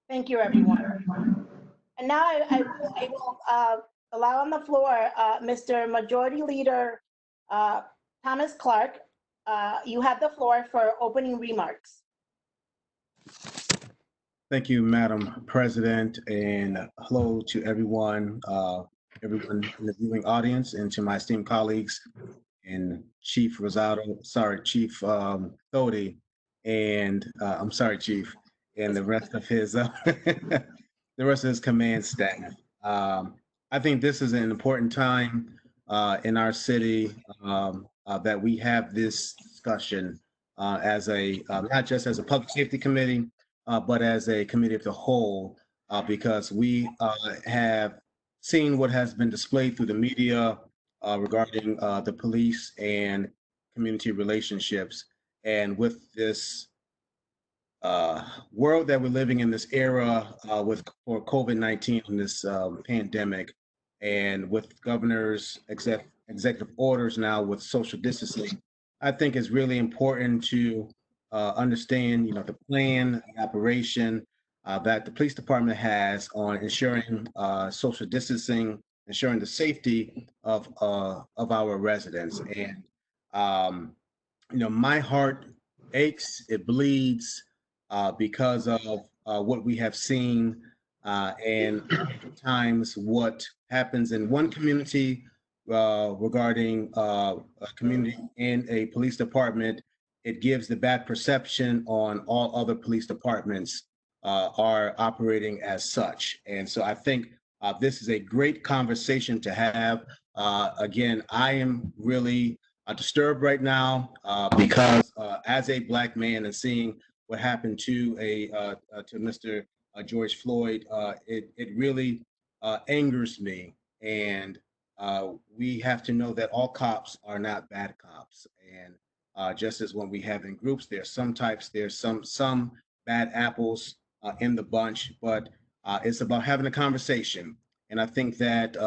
Thank you, everyone. And now I will allow on the floor Mr. Majority Leader Thomas Clark. You have the floor for opening remarks. Thank you, Madam President, and hello to everyone, everyone in the viewing audience, and to my esteemed colleagues and Chief Chief Thody, and I'm sorry, Chief, and the rest of his command staff. I think this is an important time in our city that we have this discussion as a not just as a public safety committee, but as a committee of the whole, because we have seen what has been displayed through the media regarding the police and community relationships. And with this world that we're living in, this era for COVID-19 and this pandemic, and with governor's executive orders now with social distancing, I think it's really important to understand, the plan, the operation that the police department has on ensuring social distancing, ensuring the safety of our residents. And my heart aches, it bleeds because of what we have seen, and times what happens in one community regarding a community and a police department. It gives the bad perception on all other police departments are operating as such. And so I think this is a great conversation to have. Again, I am really disturbed right now because as a Black man and seeing what happened to Mr. George Floyd, it really angers me. And we have to know that all cops are not bad cops. And just as when we have in groups, there's some bad apples in the bunch, but it's about having a conversation. And I think that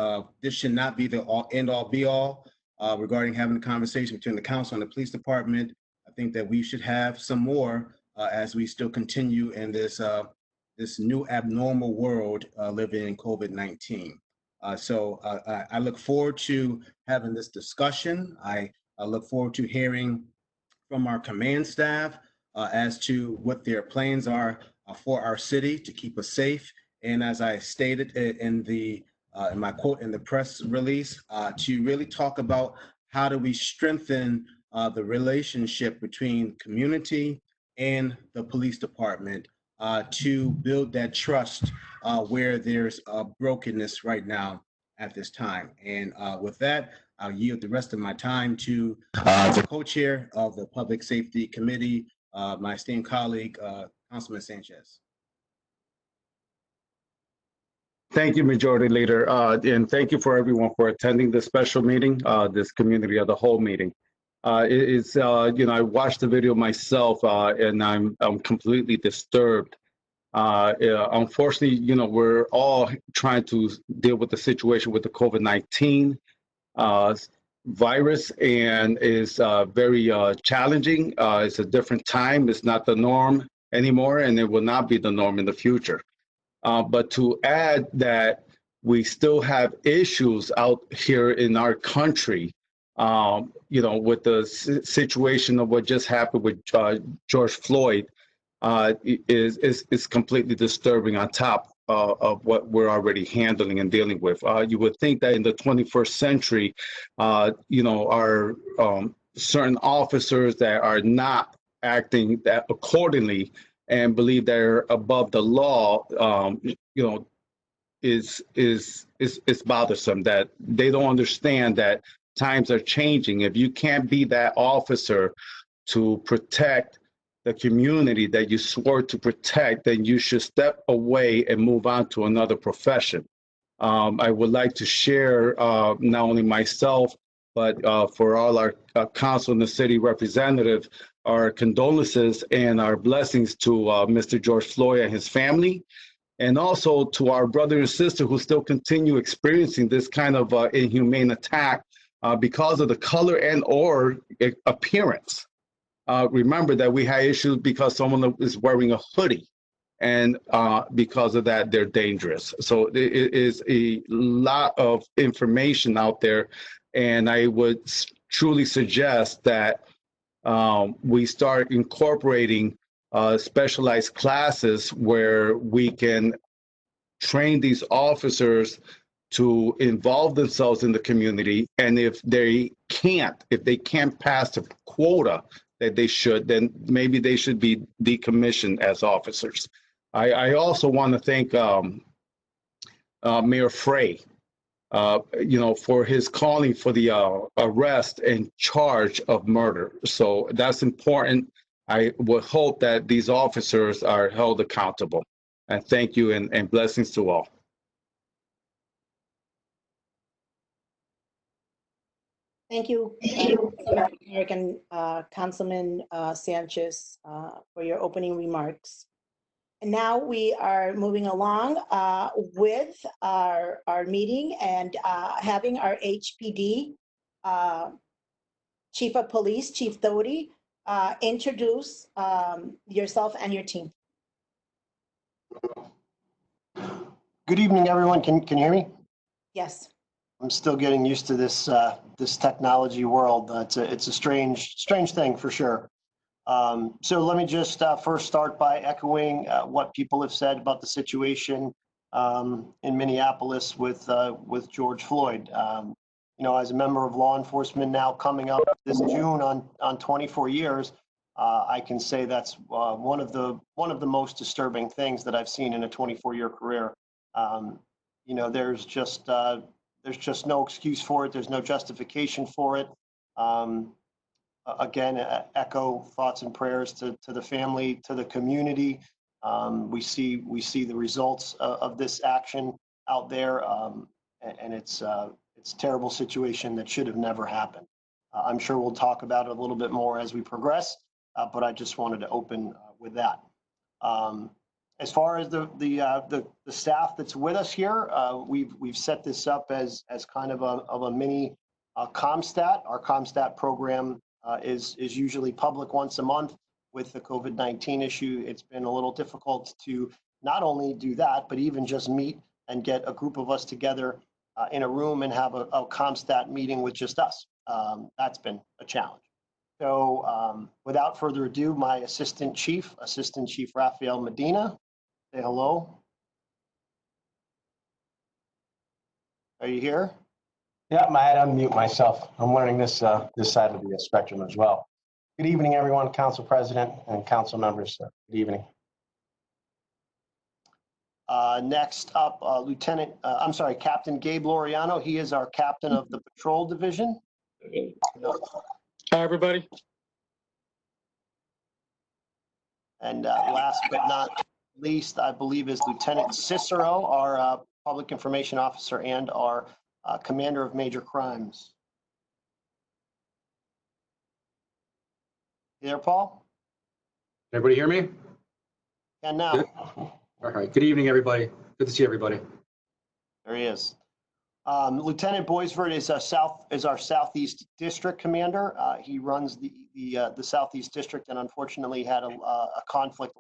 this should not be the end all be all regarding having a conversation between the council and the police department. I think that we should have some more as we still continue in this new abnormal world living in COVID-19. So I look forward to having this discussion. I look forward to hearing from our command staff as to what their plans are for our city to keep us safe. And as I stated in my quote in the press release, to really talk about how do we strengthen the relationship between community and the police department to build that trust where there's brokenness right now at this time. And with that, I'll yield the rest of my time to the co-chair of the Public Safety Committee, my esteemed colleague, Councilman Sanchez. Thank you, Majority Leader, and thank you for everyone for attending this special meeting, this community of the whole meeting. I watched the video myself, and I'm completely disturbed. Unfortunately, we're all trying to deal with the situation with the COVID-19 virus, and is very challenging. It's a different time. It's not the norm anymore, and it will not be the norm in the future. But to add that we still have issues out here in our country, with the situation of what just happened with George Floyd, is completely disturbing on top of what we're already handling and dealing with. You would think that in the 21st century, our certain officers that are not acting that accordingly and believe they're above the law, is bothersome. That they don't understand that times are changing. If you can't be that officer to protect the community that you swore to protect, then you should step away and move on to another profession. I would like to share not only myself, but for all our council and the city representative, our condolences and our blessings to Mr. George Floyd and his family, and also to our brother and sister who still continue experiencing this kind of inhumane attack because of the color and or appearance. Remember that we had issues because someone is wearing a hoodie, and because of that, they're dangerous. So it is a lot of information out there, and I would truly suggest that we start incorporating specialized classes where we can train these officers to involve themselves in the community. And if they can't pass the quota that they should, then maybe they should be decommissioned as officers. I also want to thank Mayor Frey, for his calling for the arrest and charge of murder. So that's important. I would hope that these officers are held accountable. And thank you, and blessings to all. Thank you, Eric and Councilman Sanchez, for your opening remarks. And now we are moving along with our meeting and having our HPD Chief of Police, Chief Doty, introduce yourself and your team. Good evening, everyone. Can you hear me? Yes. I'm still getting used to this this technology world. It's a strange thing for sure. So let me just first start by echoing what people have said about the situation in Minneapolis with George Floyd. As a member of law enforcement now coming up this June on 24 years, I can say that's one of the most disturbing things that I've seen in a 24-year career. There's just no excuse for it. There's no justification for it. Again, echo thoughts and prayers to the family, to the community. We see the results of this action out there, and it's a terrible situation that should have never happened. I'm sure we'll talk about it a little bit more as we progress, but I just wanted to open with that. As far as the staff that's with us here, we've set this up as kind of a mini Comstat. Our Comstat program is usually public once a month. With the COVID-19 issue, it's been a little difficult to not only do that, but even just meet and get a group of us together in a room and have a Comstat meeting with just us. That's been a challenge. So without further ado, my Assistant Chief Rafael Medina. Say hello. Are you here? Yeah, I had to unmute myself. I'm learning this side of the spectrum as well. Good evening, everyone, Council President and Council members. Good evening. Next up, Captain Gabe Loriano. He is our captain of the patrol division. Hi, everybody. And last but not least, I believe, is Lieutenant Cicero, our public information officer and our commander of major crimes. You there, Paul? Everybody hear me? And now. Good. All right. Good evening, everybody. Good to see everybody. There he is. Lieutenant Boisvert is our Southeast District Commander. He runs the Southeast District and unfortunately had a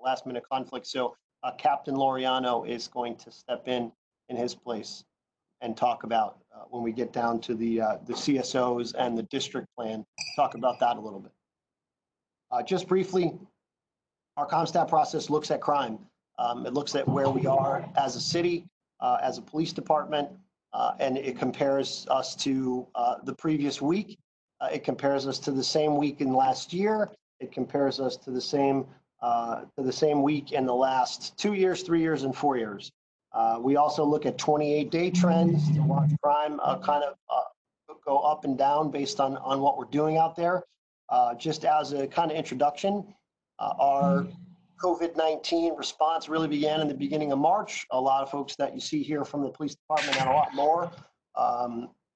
last-minute conflict. So Captain Loriano is going to step in his place and talk about when we get down to the CSOs and the district plan, talk about that a little bit. Just briefly, our Comstat process looks at crime. It looks at where we are as a city, as a police department, and it compares us to the previous week. It compares us to the same week in last year. It compares us to the same week in the last 2 years, 3 years, and 4 years. We also look at 28-day trends to watch crime kind of go up and down based on what we're doing out there. Just as a kind of introduction, our COVID-19 response really began in the beginning of March. A lot of folks that you see here from the police department and a lot more.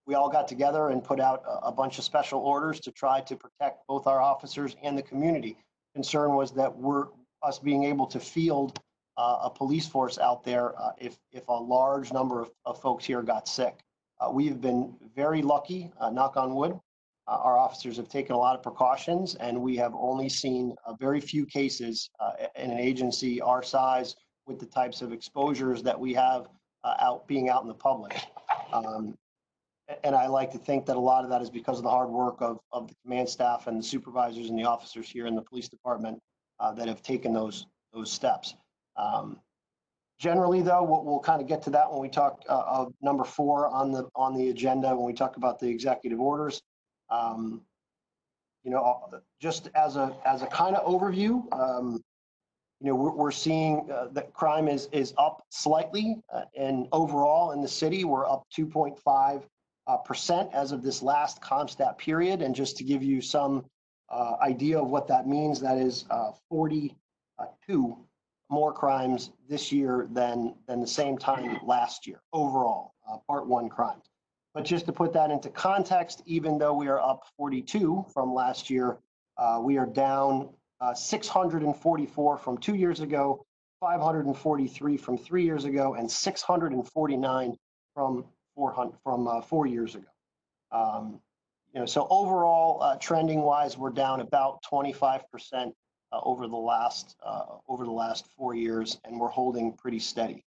We all got together and put out a bunch of special orders to try to protect both our officers and the community. Concern was that us being able to field a police force out there if a large number of folks here got sick. We've been very lucky, knock on wood. Our officers have taken a lot of precautions, and we have only seen very few cases in an agency our size with the types of exposures that we have being out in the public. And I like to think that a lot of that is because of the hard work of the command staff and the supervisors and the officers here in the police department that have taken those steps. Generally, though, we'll kind of get to that when we talk of number 4 on the agenda when we talk about the executive orders. You know, just as a kind of overview, you know, we're seeing that crime is up slightly, and overall in the city we're up 2.5% as of this last Comstat period. And just to give you some idea of what that means, that is 42 more crimes this year than the same time last year overall, Part 1 crimes. But just to put that into context, even though we are up 42 from last year, we are down 644 from 2 years ago, 543 from 3 years ago, and 649 from 4 years ago. You know, so overall, trending wise, we're down about 25% over the last 4 years, and we're holding pretty steady.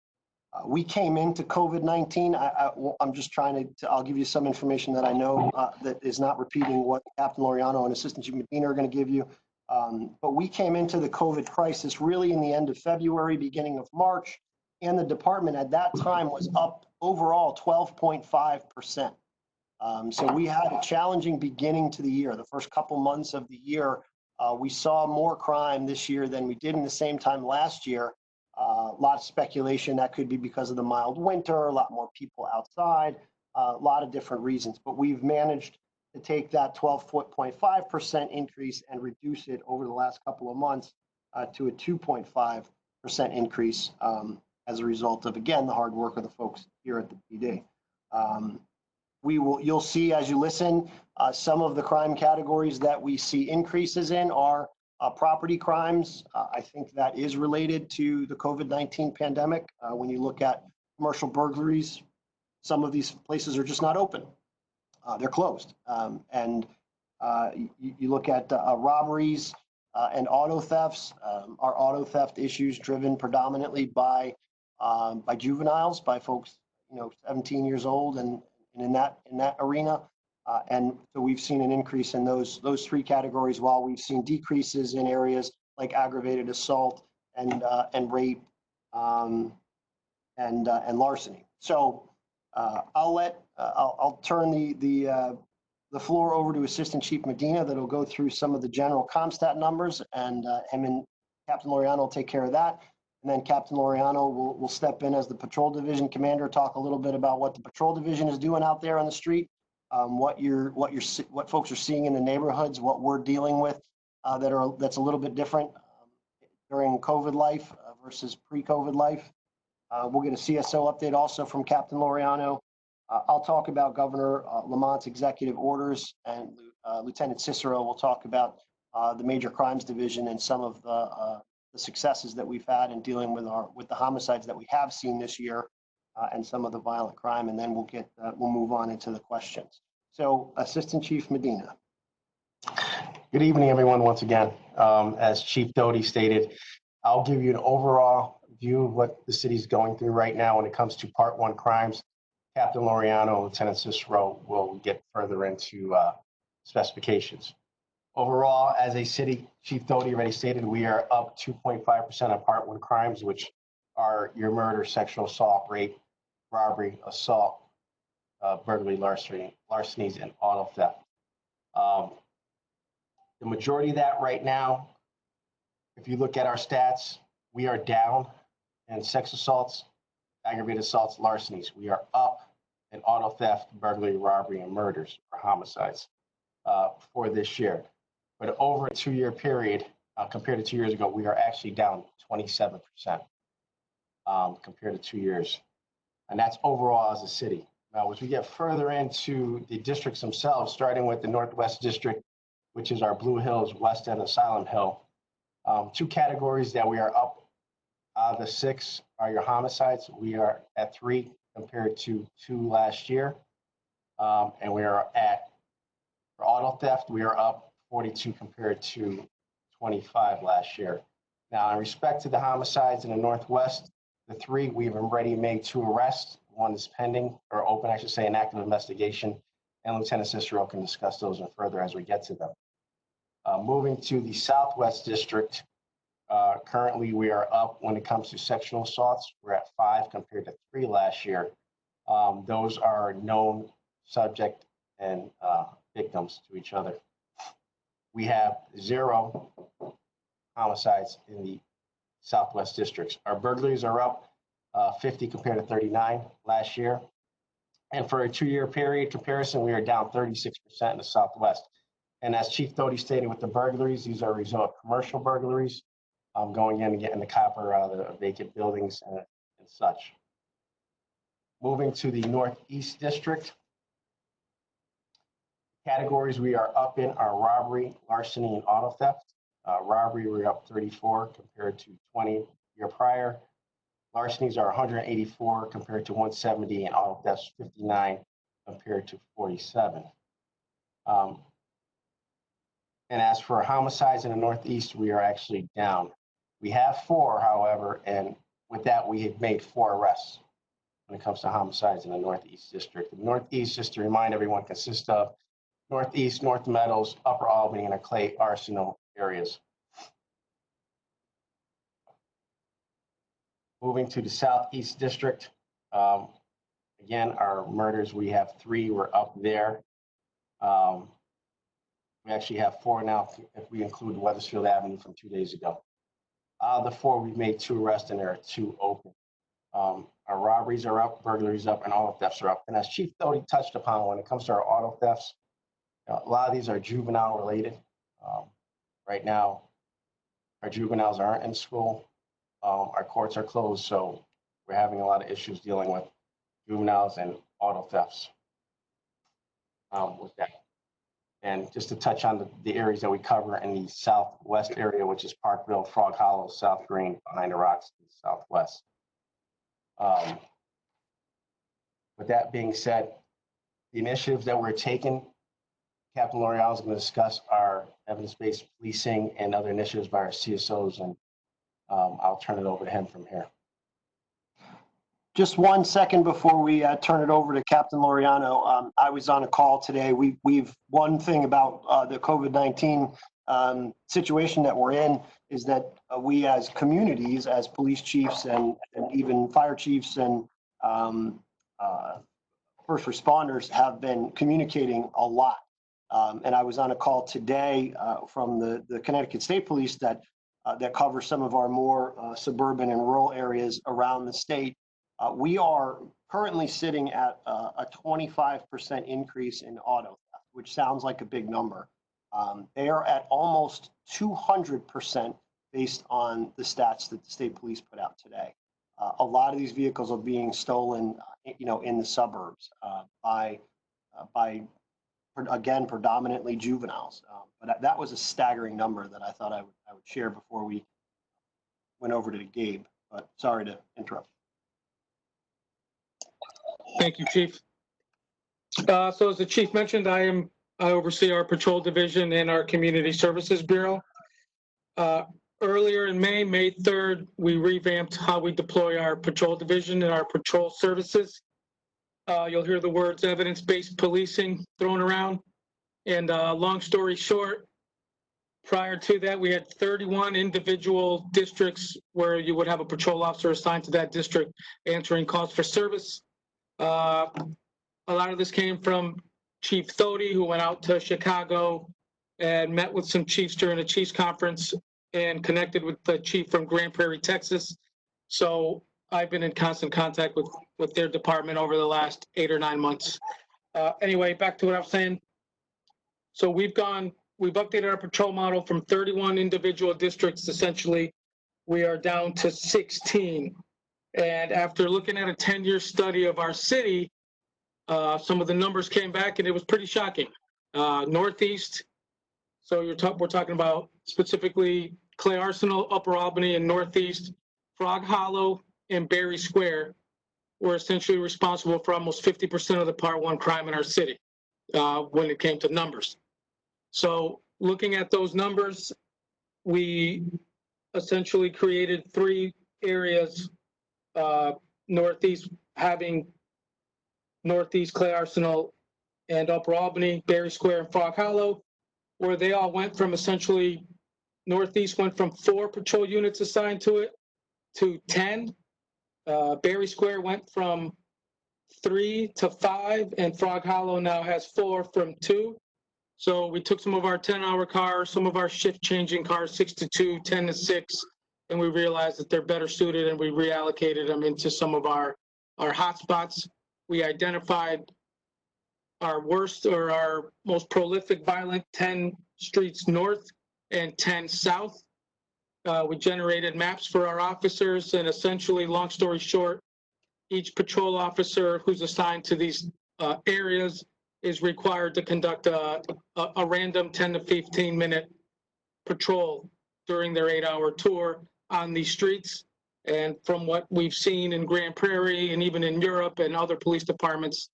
We came into COVID-19. I'm just trying to, I'll give you some information that I know that is not repeating what Captain Laureano and Assistant Chief Medina are going to give you. But we came into the COVID crisis really in the end of February, beginning of March, and the department at that time was up overall 12.5%. So we had a challenging beginning to the year. The first couple months of the year, we saw more crime this year than we did in the same time last year. A lot of speculation that could be because of the mild winter, a lot more people outside, a lot of different reasons. But we've managed to take that 12.5% increase and reduce it over the last couple of months to a 2.5% increase as a result of, again, the hard work of the folks here at the PD. You'll see as you listen, some of the crime categories that we see increases in are property crimes. I think that is related to the COVID-19 pandemic. When you look at commercial burglaries, some of these places are just not open. They're closed. And you look at robberies and auto thefts. Our auto theft issues driven predominantly by juveniles, by folks, 17 years old and in that arena. And so we've seen an increase in those 3 categories, while we've seen decreases in areas like aggravated assault and rape and larceny. So I'll turn the floor over to Assistant Chief Medina that'll go through some of the general Comstat numbers, and him and Captain Laureano will take care of that. And then Captain Laureano will step in as the Patrol Division Commander, talk a little bit about what the Patrol Division is doing out there on the street. What folks are seeing in the neighborhoods, what we're dealing with that's a little bit different during COVID life versus pre-COVID life. We'll get a CSO update also from Captain Laureano. I'll talk about Governor Lamont's executive orders, and Lieutenant Cicero will talk about the Major Crimes Division and some of the successes that we've had in dealing with the homicides that we have seen this year. And some of the violent crime, and then we'll move on into the questions. So, Assistant Chief Medina. Good evening, everyone, once again. As Chief Doty stated, I'll give you an overall view of what the city's going through right now when it comes to Part 1 crimes. Captain Laureano and Lieutenant Cicero will get further into specifications. Overall, as a city, Chief Doty already stated, we are up 2.5% on Part 1 crimes, which are your murder, sexual assault, rape, robbery, assault, burglary, larcenies, and auto theft. The majority of that right now, if you look at our stats, we are down in sex assaults, aggravated assaults, larcenies. We are up in auto theft, burglary, robbery, and murders, or homicides for this year. But over a 2-year period, compared to 2 years ago, we are actually down 27% compared to 2 years. And that's overall as a city. Now, as we get further into the districts themselves, starting with the Northwest District, which is our Blue Hills, West End, Asylum Hill, 2 categories that we are up. The 6 are your homicides. We are at 3 compared to 2 last year. And we are for auto theft, we are up 42 compared to 25 last year. Now, in respect to the homicides in the Northwest, the 3, we've already made 2 arrests. 1 is pending, or open, I should say, an active investigation, and Lieutenant Cicero can discuss those in further as we get to them. Moving to the Southwest District, currently we are up when it comes to sexual assaults. We're at 5 compared to 3 last year. Those are known subject and victims to each other. We have 0 homicides in the Southwest districts. Our burglaries are up 50 compared to 39 last year. And for a 2-year period comparison, we are down 36% in the Southwest. And as Chief Doty stated with the burglaries, these are a result of commercial burglaries, going in and getting the copper out of the vacant buildings and such. Moving to the Northeast District, categories we are up in are robbery, larceny, and auto theft. Robbery, we're up 34 compared to 20 year prior. Larcenies are 184 compared to 170, and auto thefts 59 compared to 47. And as for homicides in the Northeast, we are actually down. We have 4, however, and with that, we have made 4 arrests when it comes to homicides in the Northeast District. The Northeast, just to remind everyone, consists of Northeast, North Meadows, Upper Albany, and the Clay Arsenal areas. Moving to the Southeast District, again, our murders, we have 3, we're up there. We actually have 4 now if we include Weathersfield Avenue from 2 days ago. The 4, we've made 2 arrests and there are 2 open. Our robberies are up, burglaries up, and auto thefts are up. And as Chief Doty touched upon, when it comes to our auto thefts, a lot of these are juvenile related. Right now, our juveniles aren't in school. Our courts are closed, so we're having a lot of issues dealing with juveniles and auto thefts with that. And just to touch on the areas that we cover in the Southwest area, which is Parkville, Frog Hollow, South Green, Behind the Rocks, and Southwest. With that being said, the initiatives that we're taking, Captain L'Oreal is going to discuss our evidence-based policing and other initiatives by our CSOs, and I'll turn it over to him from here. Just 1 second before we turn it over to Captain Laureano. I was on a call today. We've one thing about the COVID-19 situation that we're in is that we as communities, as police chiefs and even fire chiefs and first responders have been communicating a lot. And I was on a call today from the Connecticut State Police that covers some of our more suburban and rural areas around the state. We are currently sitting at a 25% increase in auto theft, which sounds like a big number. They are at almost 200% based on the stats that the state police put out today. A lot of these vehicles are being stolen, in the suburbs by again, predominantly juveniles. But that was a staggering number that I thought I would share before we went over to Gabe. But sorry to interrupt. Thank you, Chief. So as the Chief mentioned, I oversee our patrol division and our Community Services Bureau. Earlier in May 3rd, we revamped how we deploy our patrol division and our patrol services. You'll hear the words evidence-based policing thrown around. And long story short, prior to that, we had 31 individual districts where you would have a patrol officer assigned to that district answering calls for service. A lot of this came from Chief Doty, who went out to Chicago and met with some chiefs during a Chiefs conference and connected with the chief from Grand Prairie, Texas. So I've been in constant contact with their department over the last 8 or 9 months. Anyway, back to what I was saying. So we've updated our patrol model from 31 individual districts. Essentially, we are down to 16. And after looking at a 10-year study of our city, some of the numbers came back and it was pretty shocking. Northeast, so we're talking about specifically Clay Arsenal, Upper Albany, and Northeast, Frog Hollow, and Berry Square were essentially responsible for almost 50% of the Part 1 crime in our city when it came to numbers. So looking at those numbers, we essentially created 3 areas, Northeast, having Northeast, Clay Arsenal, and Upper Albany, Berry Square, and Frog Hollow, where they all went from essentially, Northeast went from 4 patrol units assigned to it to 10. Berry Square went from 3 to 5, and Frog Hollow now has 4 from 2. So we took some of our 10-hour cars, some of our shift-changing cars, 6 to 2, 10 to 6, and we realized that they're better suited, and we reallocated them into some of our hotspots. We identified our worst or our most prolific violent 10 streets north and 10 south. We generated maps for our officers, and essentially, long story short, each patrol officer who's assigned to these areas is required to conduct a random 10 to 15 minute patrol during their 8-hour tour on these streets. And from what we've seen in Grand Prairie and even in Europe and other police departments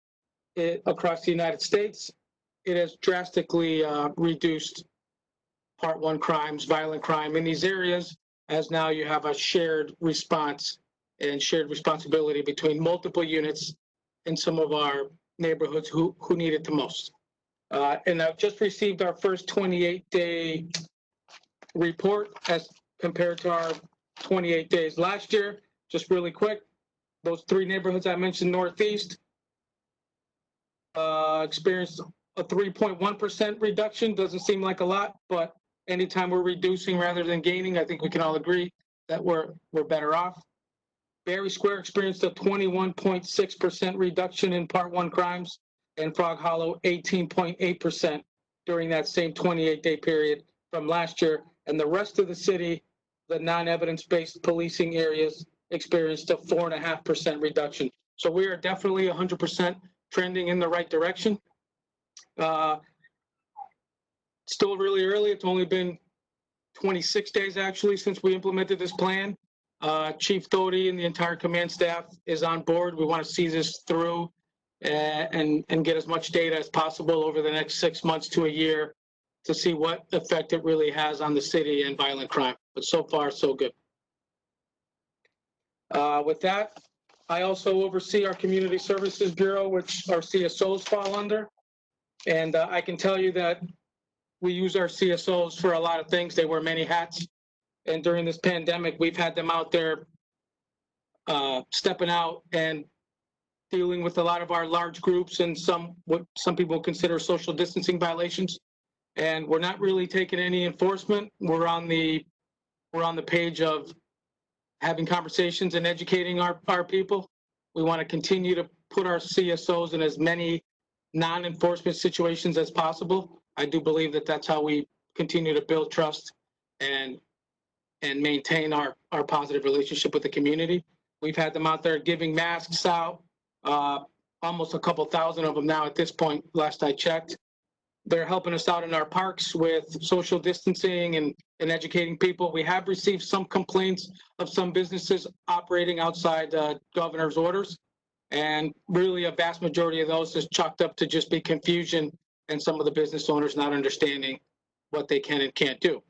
across the United States, it has drastically reduced Part 1 crimes, violent crime in these areas, as now you have a shared response and shared responsibility between multiple units in some of our neighborhoods who need it the most. And I've just received our first 28-day report as compared to our 28 days last year. Just really quick, those 3 neighborhoods I mentioned Northeast experienced a 3.1% reduction. Doesn't seem like a lot, but anytime we're reducing rather than gaining, I think we can all agree that we're better off. Berry Square experienced a 21.6% reduction in Part 1 crimes, and Frog Hollow 18.8% during that same 28-day period from last year. And the rest of the city, the non-evidence-based policing areas, experienced a 4.5% reduction. So we are definitely 100% trending in the right direction. Still really early. It's only been 26 days actually since we implemented this plan. Chief Doty and the entire command staff is on board. We want to see this through and get as much data as possible over the next 6 months to a year to see what effect it really has on the city and violent crime. But so far, so good. With that, I also oversee our Community Services Bureau, which our CSOs fall under. And I can tell you that we use our CSOs for a lot of things. They wear many hats. And during this pandemic, we've had them out there stepping out and dealing with a lot of our large groups and what some people consider social distancing violations. And we're not really taking any enforcement. We're on the page of having conversations and educating our people. We want to continue to put our CSOs in as many non-enforcement situations as possible. I do believe that that's how we continue to build trust and maintain our positive relationship with the community. We've had them out there giving masks out, almost a couple thousand of them now at this point, last I checked. They're helping us out in our parks with social distancing and educating people. We have received some complaints of some businesses operating outside the governor's orders. And really a vast majority of those is chalked up to just be confusion and some of the business owners not understanding what they can and can't do.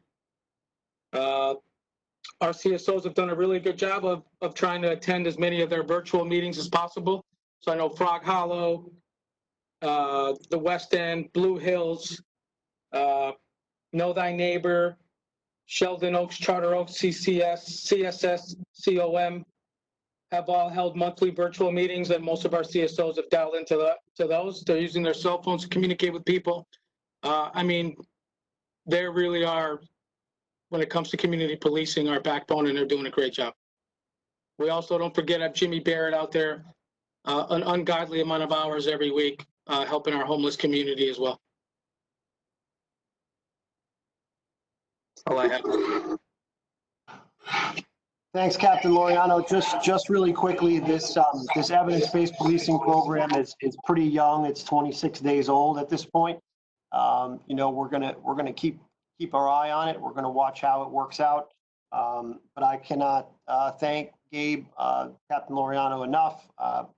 Our CSOs have done a really good job of trying to attend as many of their virtual meetings as possible. So I know Frog Hollow, the West End, Blue Hills, Know Thy Neighbor, Sheldon Oaks, Charter Oaks, CCS, CSS, COM have all held monthly virtual meetings, and most of our CSOs have dialed into those. They're using their cell phones to communicate with people. I mean, they really are, when it comes to community policing, our backbone, and they're doing a great job. We also, don't forget, have Jimmy Barrett out there, an ungodly amount of hours every week, helping our homeless community as well. All I have. Thanks, Captain Laureano. Just really quickly, this evidence-based policing program is pretty young. It's 26 days old at this point. You know, we're gonna keep our eye on it. We're gonna watch how it works out. But I cannot thank Gabe, Captain Laureano enough.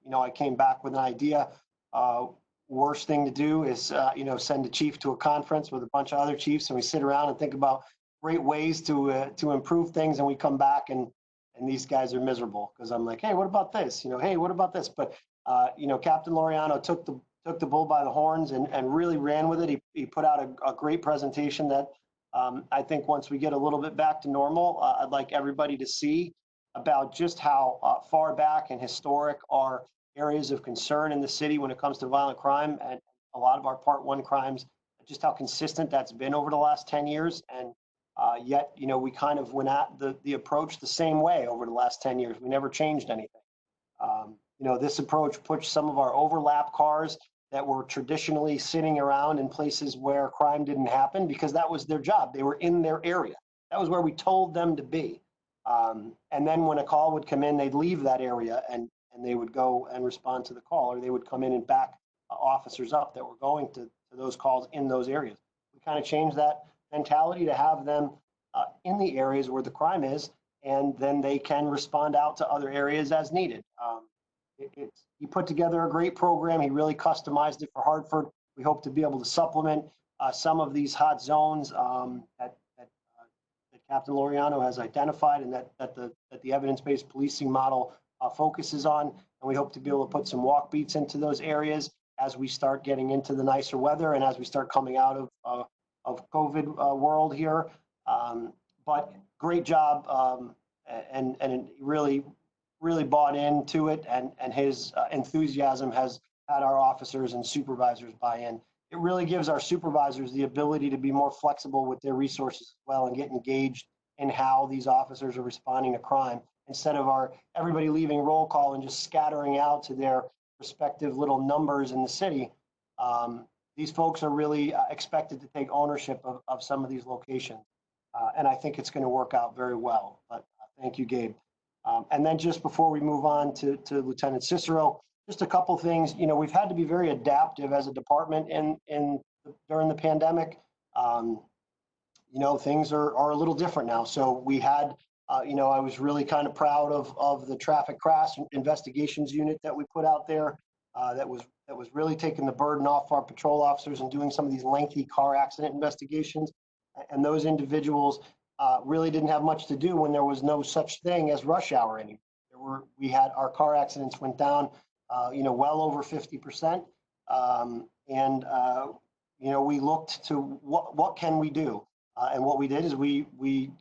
You know, I came back with an idea. Worst thing to do is, you know, send a chief to a conference with a bunch of other chiefs, and we sit around and think about great ways to improve things, and we come back and these guys are miserable because I'm like, hey, what about this? Hey, what about this? But Captain Laureano took the bull by the horns and really ran with it. He put out a great presentation that I think once we get a little bit back to normal, I'd like everybody to see about just how far back and historic our areas of concern in the city when it comes to violent crime and a lot of our Part 1 crimes, just how consistent that's been over the last 10 years. And yet, we kind of went at the approach the same way over the last 10 years. We never changed anything. This approach pushed some of our overlap cars that were traditionally sitting around in places where crime didn't happen because that was their job. They were in their area. That was where we told them to be. And then when a call would come in, they'd leave that area and they would go and respond to the call, or they would come in and back officers up that were going to those calls in those areas. We kind of changed that mentality to have them in the areas where the crime is, and then they can respond out to other areas as needed. He put together a great program. He really customized it for Hartford. We hope to be able to supplement some of these hot zones that Captain Laureano has identified and that the evidence-based policing model focuses on. And we hope to be able to put some walk beats into those areas as we start getting into the nicer weather and as we start coming out of COVID world here. But great job, and really bought into it, and his enthusiasm has had our officers and supervisors buy in. It really gives our supervisors the ability to be more flexible with their resources as well and get engaged in how these officers are responding to crime instead of everybody leaving roll call and just scattering out to their respective little numbers in the city. These folks are really expected to take ownership of some of these locations. And I think it's going to work out very well. But thank you, Gabe. And then just before we move on to Lieutenant Cicero, just a couple things. We've had to be very adaptive as a department during the pandemic. Things are a little different now. So we had, I was really kind of proud of the traffic crash investigations unit that we put out there. That was really taking the burden off our patrol officers and doing some of these lengthy car accident investigations. And those individuals really didn't have much to do when there was no such thing as rush hour anymore. Our car accidents went down, well over 50%. We looked to what can we do? And what we did is we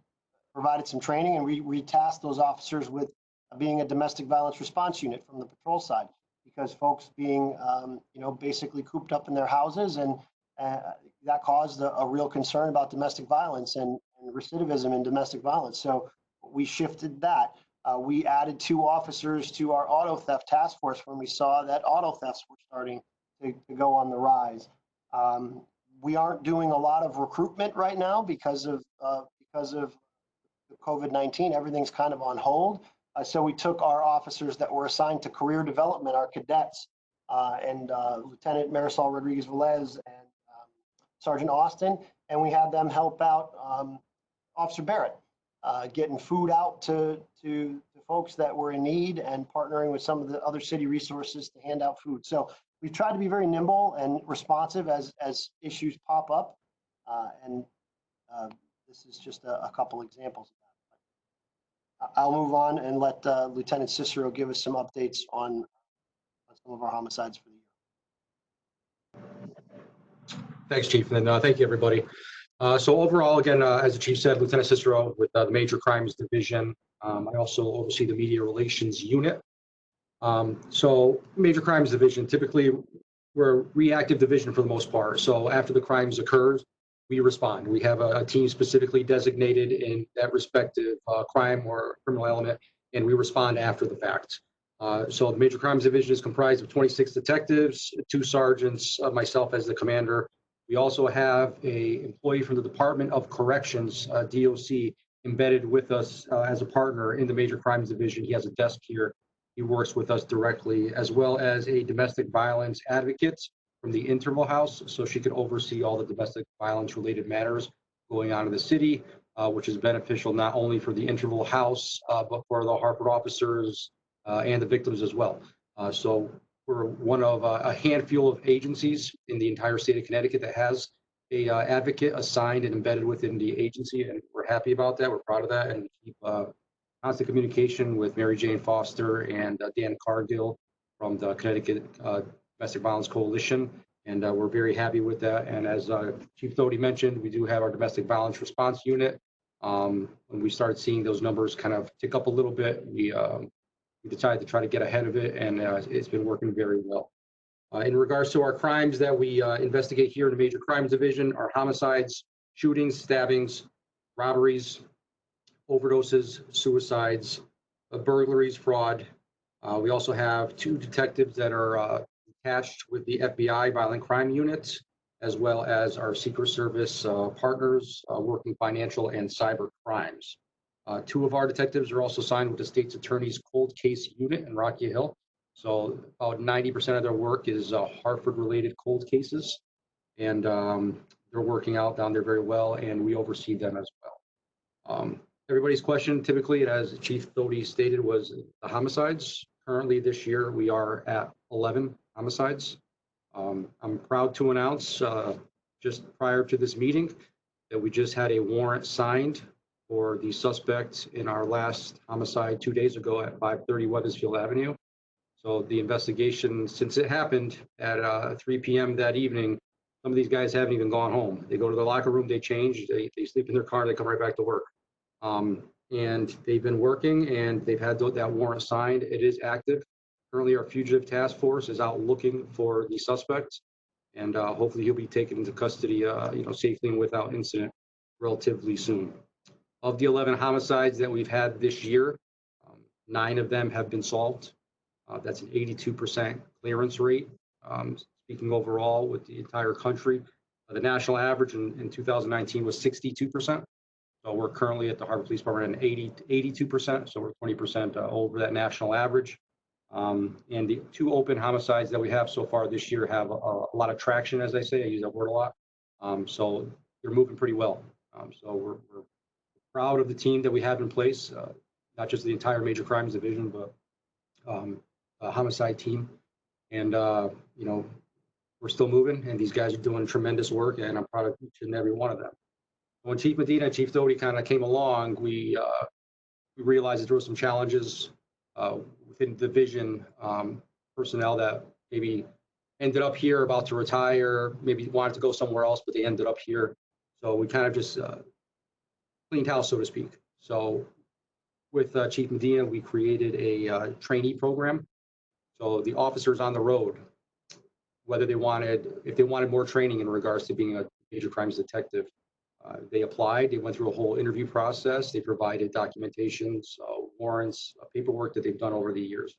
provided some training and we retasked those officers with being a domestic violence response unit from the patrol side, because folks being, basically cooped up in their houses, and that caused a real concern about domestic violence and recidivism in domestic violence. So we shifted that. We added 2 officers to our auto theft task force when we saw that auto thefts were starting to go on the rise. We aren't doing a lot of recruitment right now because of COVID-19. Everything's kind of on hold. So we took our officers that were assigned to career development, our cadets, and Lieutenant Marisol Rodriguez-Velez and Sergeant Austin, and we had them help out Officer Barrett, getting food out to folks that were in need and partnering with some of the other city resources to hand out food. So we've tried to be very nimble and responsive as issues pop up, and this is just a couple examples of that. I'll move on and let Lieutenant Cicero give us some updates on some of our homicides for the year. Thanks, Chief, and thank you, everybody. So overall, again, as the Chief said, Lieutenant Cicero with the Major Crimes Division. I also oversee the Media Relations Unit. So Major Crimes Division, typically we're a reactive division for the most part. So after the crimes occurs, we respond. We have a team specifically designated in that respective crime or criminal element, and we respond after the fact. So the Major Crimes Division is comprised of 26 detectives, 2 sergeants, myself as the commander. We also have an employee from the Department of Corrections, DOC, embedded with us as a partner in the Major Crimes Division. He has a desk here. He works with us directly, as well as a domestic violence advocate from the Interval House, so she could oversee all the domestic violence related matters going on in the city, which is beneficial not only for the Interval House, but for the Hartford officers and the victims as well. So we're one of a handful of agencies in the entire state of Connecticut that has a advocate assigned and embedded within the agency, and we're happy about that. We're proud of that, and we keep constant communication with Mary Jane Foster and Dan Cargill from the Connecticut Domestic Violence Coalition, and we're very happy with that. And as Chief Doty mentioned, we do have our domestic violence response unit. When we started seeing those numbers kind of tick up a little bit, we decided to try to get ahead of it, and it's been working very well. In regards to our crimes that we investigate here in the Major Crimes Division, our homicides, shootings, stabbings, robberies, overdoses, suicides, burglaries, fraud. We also have 2 detectives that are attached with the FBI Violent Crime Unit, as well as our Secret Service partners working financial and cyber crimes. 2 of our detectives are also signed with the state's attorney's cold case unit in Rocky Hill. So about 90% of their work is Hartford-related cold cases, and they're working out down there very well, and we oversee them as well. Everybody's question, typically, as Chief Doty stated, was the homicides. Currently, this year, we are at 11 homicides. I'm proud to announce, just prior to this meeting, that we just had a warrant signed for the suspect in our last homicide 2 days ago at 530 Weathersfield Avenue. So the investigation, since it happened at 3 p.m. that evening, some of these guys haven't even gone home. They go to the locker room, they change, they sleep in their car, and they come right back to work. And they've been working, and they've had that warrant signed. It is active. Currently, our fugitive task force is out looking for the suspect, and hopefully he'll be taken into custody, safely and without incident relatively soon. Of the 11 homicides that we've had this year, 9 of them have been solved. That's an 82% clearance rate. Speaking overall with the entire country, the national average in 2019 was 62%. So we're currently at the Hartford Police Department at 82%. So we're 20% over that national average. And the 2 open homicides that we have so far this year have a lot of traction, as I say. I use that word a lot. So they're moving pretty well. So we're proud of the team that we have in place, not just the entire Major Crimes Division, but homicide team, and we're still moving, and these guys are doing tremendous work, and I'm proud of each and every one of them. When Chief Medina and Chief Doty kind of came along, we realized that there were some challenges within the division, personnel that maybe ended up here about to retire, maybe wanted to go somewhere else, but they ended up here. So we kind of just cleaned house, so to speak. So with Chief Medina, we created a trainee program. So the officers on the road, if they wanted more training in regards to being a major crimes detective, they applied. They went through a whole interview process. They provided documentations, warrants, paperwork that they've done over the years.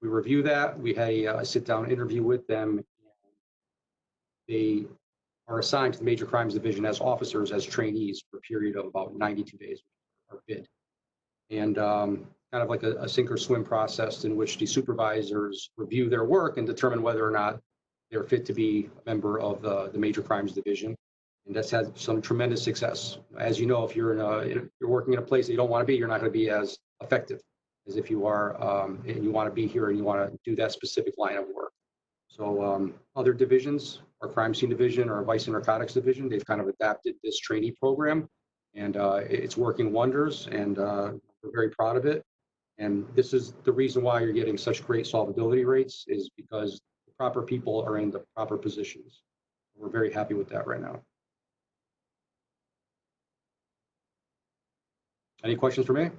We review that. We had a sit-down interview with them. They are assigned to the Major Crimes Division as officers, as trainees for a period of about 92 days, our bid. And kind of like a sink or swim process in which the supervisors review their work and determine whether or not they're fit to be a member of the Major Crimes Division. And that's had some tremendous success. As you know, if you're you're working in a place that you don't want to be, you're not going to be as effective as if you are, and you want to be here and you want to do that specific line of work. So other divisions, our crime scene division or vice and narcotics division, they've kind of adapted this trainee program, and it's working wonders, and we're very proud of it. And this is the reason why you're getting such great solvability rates, is because the proper people are in the proper positions. We're very happy with that right now. Any questions for me?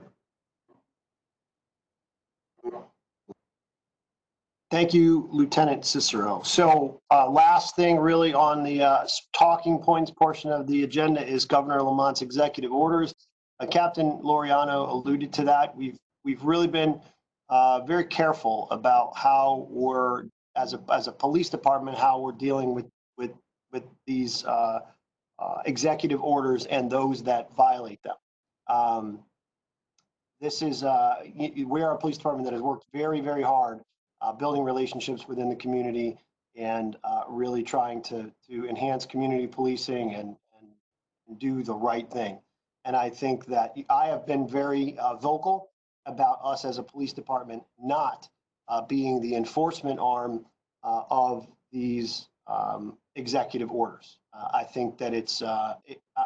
Thank you, Lieutenant Cicero. So last thing really on the talking points portion of the agenda is Governor Lamont's executive orders. Captain Laureano alluded to that. We've really been very careful about how we're, as a police department, how we're dealing with these executive orders and those that violate them. This is we are a police department that has worked very, very hard building relationships within the community and really trying to enhance community policing and do the right thing. And I think that I have been very vocal about us as a police department not being the enforcement arm of these executive orders. I think that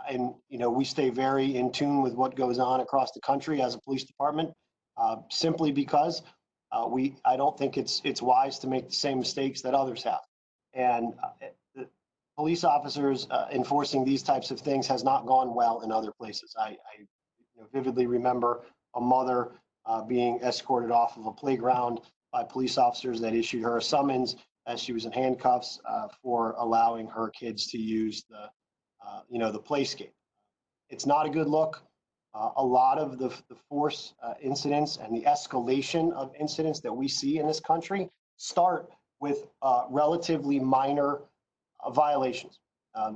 and we stay very in tune with what goes on across the country as a police department, simply because I don't think it's wise to make the same mistakes that others have. And the police officers enforcing these types of things has not gone well in other places. I vividly remember a mother being escorted off of a playground by police officers that issued her a summons as she was in handcuffs for allowing her kids to use the playscape. It's not a good look. A lot of the force incidents and the escalation of incidents that we see in this country start with relatively minor violations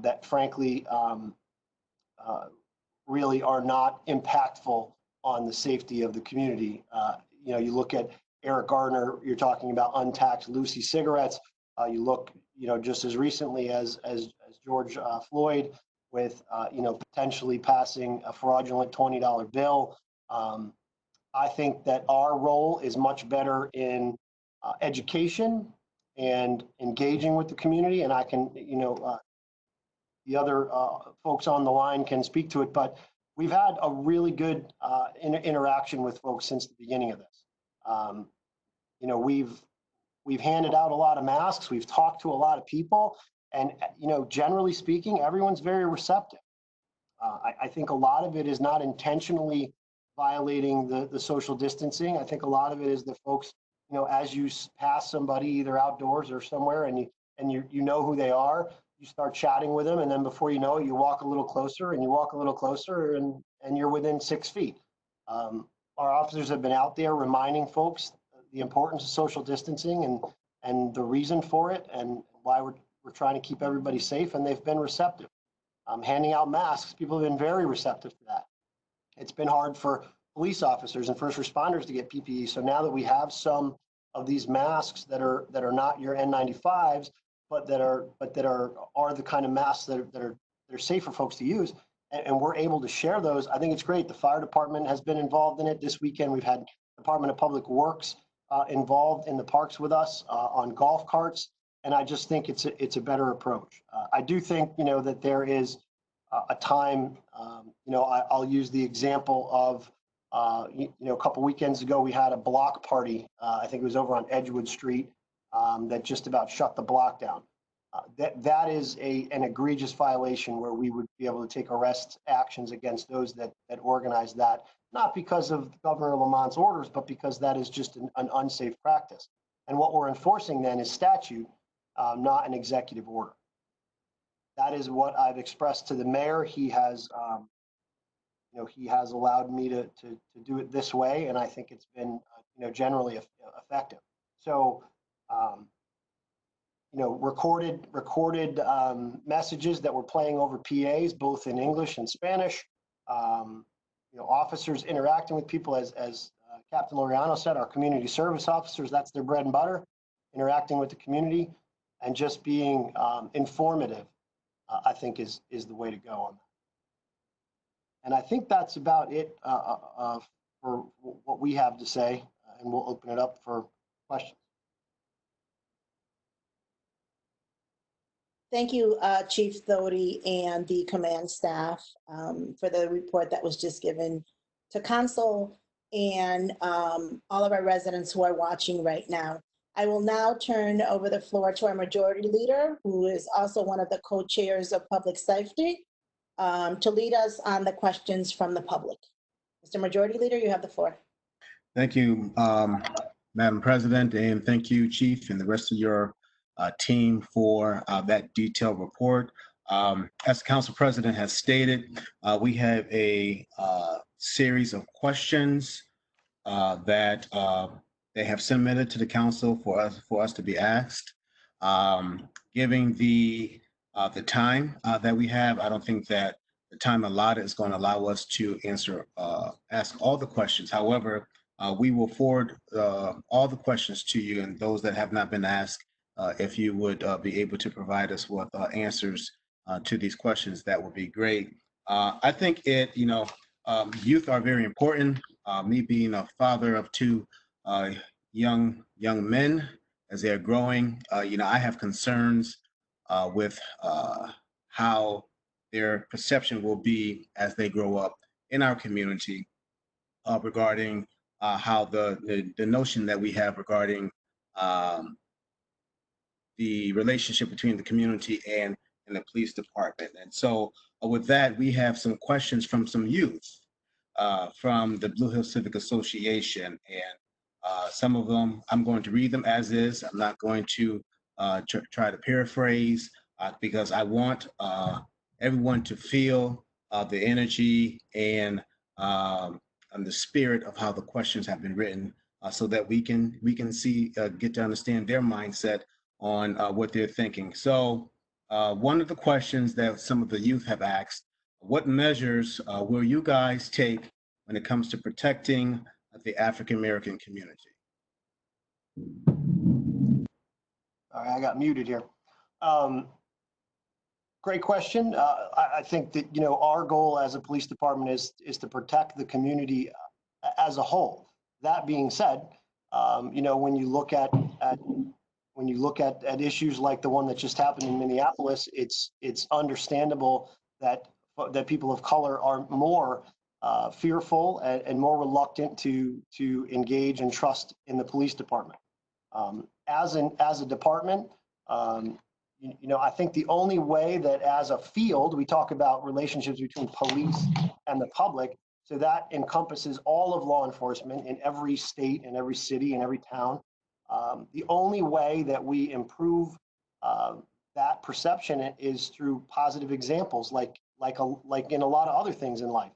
that frankly really are not impactful on the safety of the community. You look at Eric Gardner, you're talking about untaxed Lucy cigarettes. You look, just as recently as George Floyd with, potentially passing a fraudulent $20 bill. I think that our role is much better in education and engaging with the community. And I can, the other folks on the line can speak to it, but we've had a really good interaction with folks since the beginning of this. We've handed out a lot of masks. We've talked to a lot of people, and generally speaking, everyone's very receptive. I think a lot of it is not intentionally violating the social distancing. I think a lot of it is the folks, as you pass somebody either outdoors or somewhere, and you know who they are, you start chatting with them, and then before you know it, you walk a little closer, and you walk a little closer, and you're within 6 feet. Our officers have been out there reminding folks the importance of social distancing and the reason for it, and why we're trying to keep everybody safe, and they've been receptive. Handing out masks, people have been very receptive to that. It's been hard for police officers and first responders to get PPE. So now that we have some of these masks that are not your N95s, but that are the kind of masks that are safe for folks to use, and we're able to share those, I think it's great. The fire department has been involved in it. This weekend, we've had Department of Public Works involved in the parks with us on golf carts, and I just think it's a better approach. I do think that there is a time. I'll use the example of a couple weekends ago we had a block party. I think it was over on Edgewood Street that just about shut the block down. That is an egregious violation where we would be able to take arrest actions against those that organize that, not because of Governor Lamont's orders, but because that is just an unsafe practice. And what we're enforcing then is statute, not an executive order. That is what I've expressed to the mayor. He has, he has allowed me to do it this way, and I think it's been, generally effective. So, recorded messages that we're playing over PAs, both in English and Spanish. Officers interacting with people, as Captain Laureano said, our community service officers, that's their bread and butter, interacting with the community and just being informative, I think is the way to go on that. And I think that's about it for what we have to say, and we'll open it up for questions. Thank you, Chief Doty and the command staff for the report that was just given to Council and all of our residents who are watching right now. I will now turn over the floor to our Majority Leader, who is also one of the co-chairs of Public Safety, to lead us on the questions from the public. Mr. Majority Leader, you have the floor. Thank you, Madam President, and thank you, Chief, and the rest of your team for that detailed report. As the Council President has stated, we have a series of questions that they have submitted to the Council for us to be asked. Given the time that we have, I don't think that the time allotted is going to allow us to ask all the questions. However, we will forward all the questions to you, and those that have not been asked, if you would be able to provide us with answers to these questions, that would be great. I think youth are very important. Me being a father of two young men as they are growing, I have concerns with how their perception will be as they grow up in our community regarding how the notion that we have regarding the relationship between the community and the police department. And so with that, we have some questions from some youth from the Blue Hill Civic Association. And some of them, I'm going to read them as is. I'm not going to try to paraphrase because I want everyone to feel the energy and the spirit of how the questions have been written so that we can see, get to understand their mindset on what they're thinking. So one of the questions that some of the youth have asked, what measures will you guys take when it comes to protecting the African-American community? All right, I got muted here. Great question. I think that, you know, our goal as a police department is to protect the community as a whole. That being said, you know, when you look at issues like the one that just happened in Minneapolis, it's understandable that people of color are more fearful and more reluctant to engage and trust in the police department. As a department, you know, I think the only way that as a field, we talk about relationships between police and the public, so that encompasses all of law enforcement in every state and every city and every town. The only way that we improve that perception is through positive examples, like in a lot of other things in life.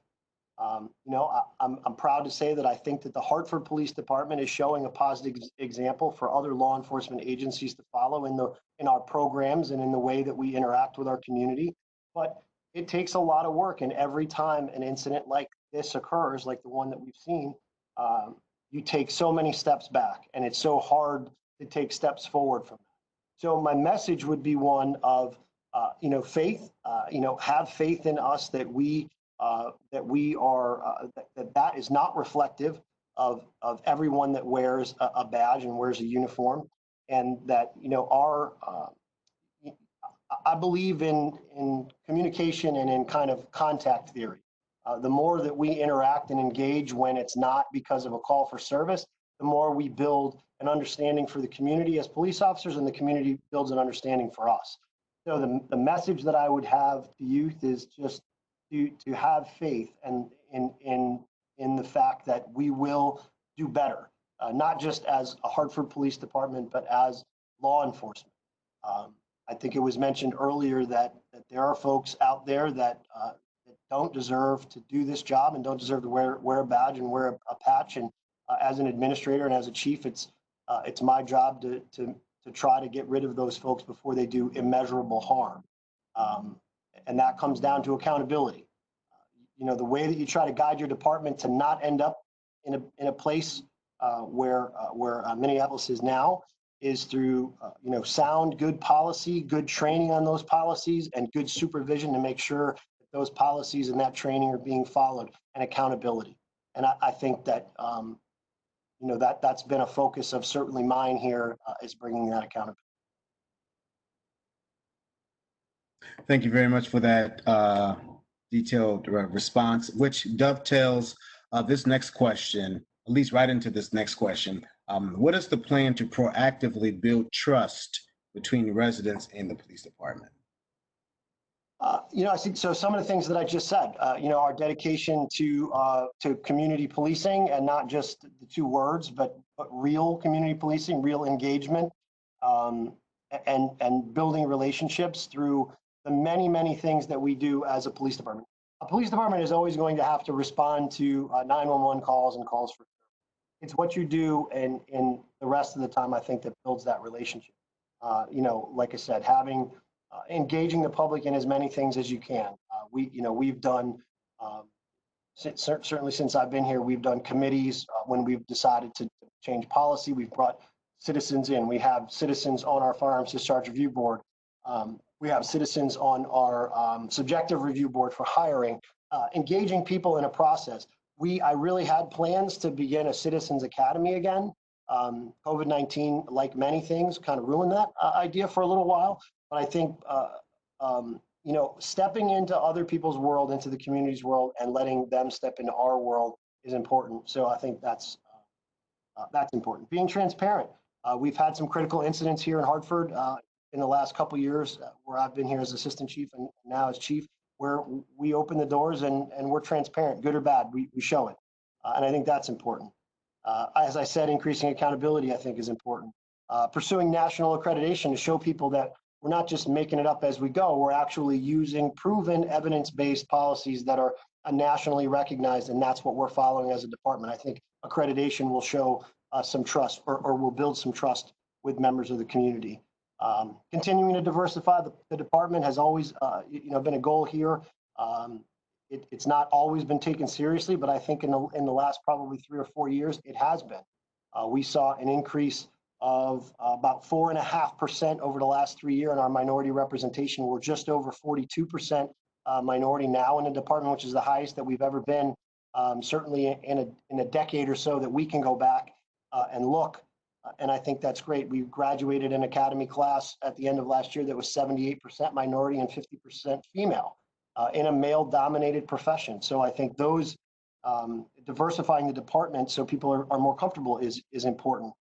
You know, I'm proud to say that I think that the Hartford Police Department is showing a positive example for other law enforcement agencies to follow in our programs and in the way that we interact with our community. But it takes a lot of work, and every time an incident like this occurs, like the one that we've seen, you take so many steps back, and it's so hard to take steps forward from that. So my message would be one of, you know, faith. You know, have faith in us that that is not reflective of everyone that wears a badge and wears a uniform, and that, you know, I believe in communication and in kind of contact theory. The more that we interact and engage when it's not because of a call for service, the more we build an understanding for the community as police officers, and the community builds an understanding for us. So the message that I would have to youth is just to have faith and in the fact that we will do better, not just as a Hartford Police Department, but as law enforcement. I think it was mentioned earlier that there are folks out there that don't deserve to do this job and don't deserve to wear a badge and wear a patch. And as an administrator and as a chief, it's my job to try to get rid of those folks before they do immeasurable harm. And that comes down to accountability. You know, the way that you try to guide your department to not end up in a place where Minneapolis is now is through you know, sound, good policy, good training on those policies, and good supervision to make sure that those policies and that training are being followed, and accountability. And I think that you know, that's been a focus of certainly mine here, is bringing that accountability. Thank you very much for that detailed response, which dovetails this next question, at least right into this next question. What is the plan to proactively build trust between residents and the police department? You know, I think so. Some of the things that I just said, you know, our dedication to community policing, and not just the two words, but real community policing, real engagement, and building relationships through the many things that we do as a police department. A police department is always going to have to respond to 911 calls and calls for. It's what you do in the rest of the time, I think, that builds that relationship. You know, like I said, engaging the public in as many things as you can. We've done, certainly since I've been here, we've done committees when we've decided to change policy. We've brought citizens in. We have citizens on our firearms discharge review board. We have citizens on our subjective review board for hiring, engaging people in a process. I really had plans to begin a citizens academy again. COVID-19, like many things, kind of ruined that idea for a little while. But I think, stepping into other people's world, into the community's world, and letting them step into our world is important. So I think that's important. Being transparent. We've had some critical incidents here in Hartford in the last couple of years where I've been here as assistant chief and now as chief, where we open the doors and we're transparent, good or bad, we show it. And I think that's important. As I said, increasing accountability, I think, is important. Pursuing national accreditation to show people that we're not just making it up as we go, we're actually using proven evidence-based policies that are nationally recognized, and that's what we're following as a department. I think accreditation will show some trust or will build some trust with members of the community. Continuing to diversify the department has always been a goal here. It's not always been taken seriously, but I think in the last probably 3 or 4 years, it has been. We saw an increase of about 4.5% over the last 3 years in our minority representation. We're just over 42% minority now in the department, which is the highest that we've ever been, certainly in a decade or so that we can go back and look. And I think that's great. We graduated an academy class at the end of last year that was 78% minority and 50% female in a male-dominated profession. So I think those diversifying the department so people are more comfortable is important.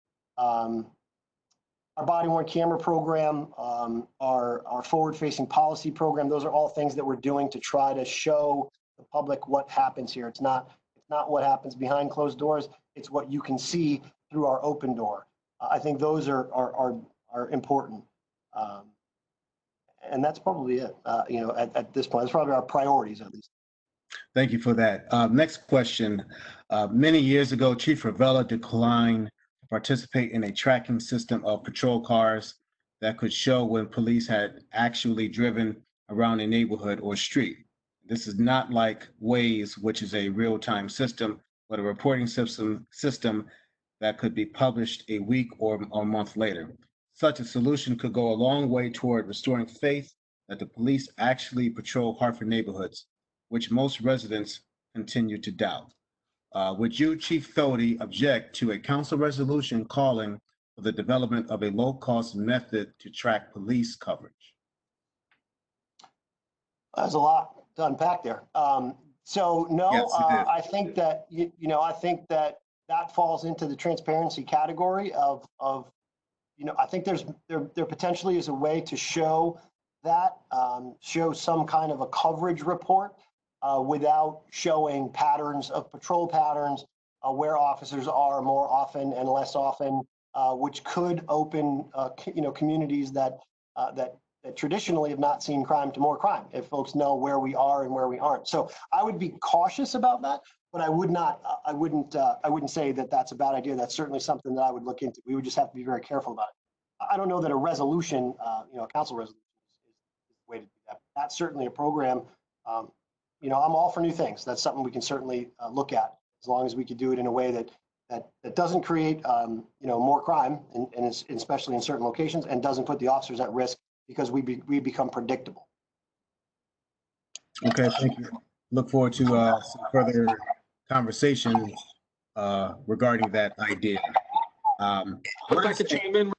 Our body-worn camera program, our forward-facing policy program, those are all things that we're doing to try to show the public what happens here. It's not what happens behind closed doors. It's what you can see through our open door. I think those are important. And that's probably it, at this point. That's probably our priorities, at least. Thank you for that. Next question. Many years ago, Chief Ravella declined to participate in a tracking system of patrol cars that could show when police had actually driven around a neighborhood or street. This is not like Waze, which is a real-time system, but a reporting system that could be published a week or a month later. Such a solution could go a long way toward restoring faith that the police actually patrol Hartford neighborhoods, which most residents continue to doubt. Would you, Chief Doty, object to a council resolution calling for the development of a low-cost method to track police coverage? There's a lot to unpack there. So no, Yes, I think that I think that falls into the transparency category of I think there potentially is a way to show that, show some kind of a coverage report without showing patterns of patrol patterns, where officers are more often and less often, which could open communities that traditionally have not seen crime to more crime, if folks know where we are and where we aren't. So I would be cautious about that, but I wouldn't say that that's a bad idea. That's certainly something that I would look into. We would just have to be very careful about it. I don't know that a resolution, a council resolution is the way to do that. That's certainly a program. I'm all for new things. That's something we can certainly look at, as long as we could do it in a way that doesn't create more crime, and especially in certain locations, and doesn't put the officers at risk because we become predictable. Okay, thank you. Look forward to some further conversations regarding that idea. If I could chime in.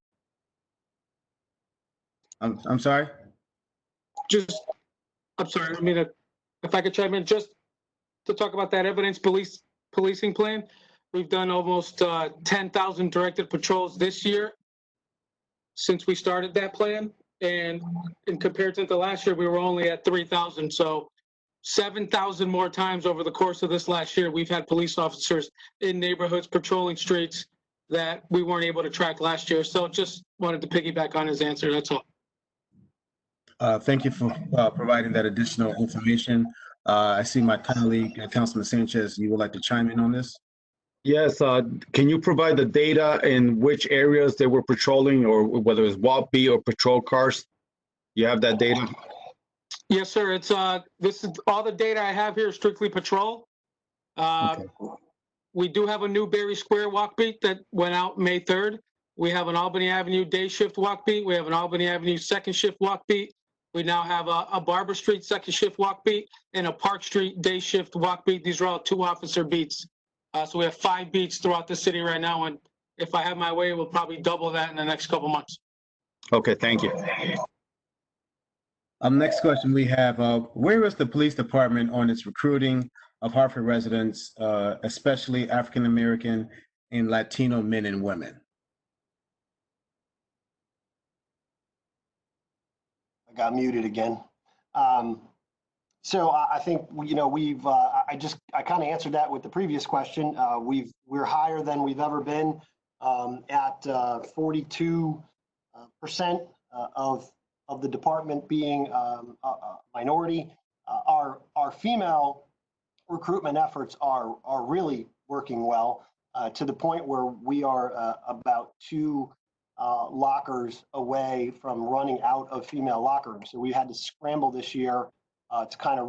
I'm sorry? I'm sorry, I mean, if I could chime in just to talk about that evidence policing plan. We've done almost 10,000 directed patrols this year since we started that plan. And in comparison to last year, we were only at 3,000. So 7,000 more times over the course of this last year, we've had police officers in neighborhoods patrolling streets that we weren't able to track last year. So just wanted to piggyback on his answer, that's all. Thank you for providing that additional information. I see my colleague, Councilman Sanchez, you would like to chime in on this? Yes, can you provide the data in which areas they were patrolling, or whether it's WAPB or patrol cars? You have that data? Yes, sir. It's this is all the data I have here is strictly patrol. Okay. We do have a new Berry Square walk beat that went out May 3rd. We have an Albany Avenue day shift walk beat. We have an Albany Avenue second shift walk beat. We now have a Barber Street second shift walk beat and a Park Street day shift walk beat. These are all 2-officer beats. So we have 5 beats throughout the city right now. And if I have my way, we'll probably double that in the next couple months. Okay, thank you. Next question we have, where is the police department on its recruiting of Hartford residents, especially African-American and Latino men and women? I got muted again. So I think, we've, I kind of answered that with the previous question. We're higher than we've ever been, at 42% of the department being a minority. Our female recruitment efforts are really working well, to the point where we are about 2 lockers away from running out of female locker rooms. So we had to scramble this year to kind of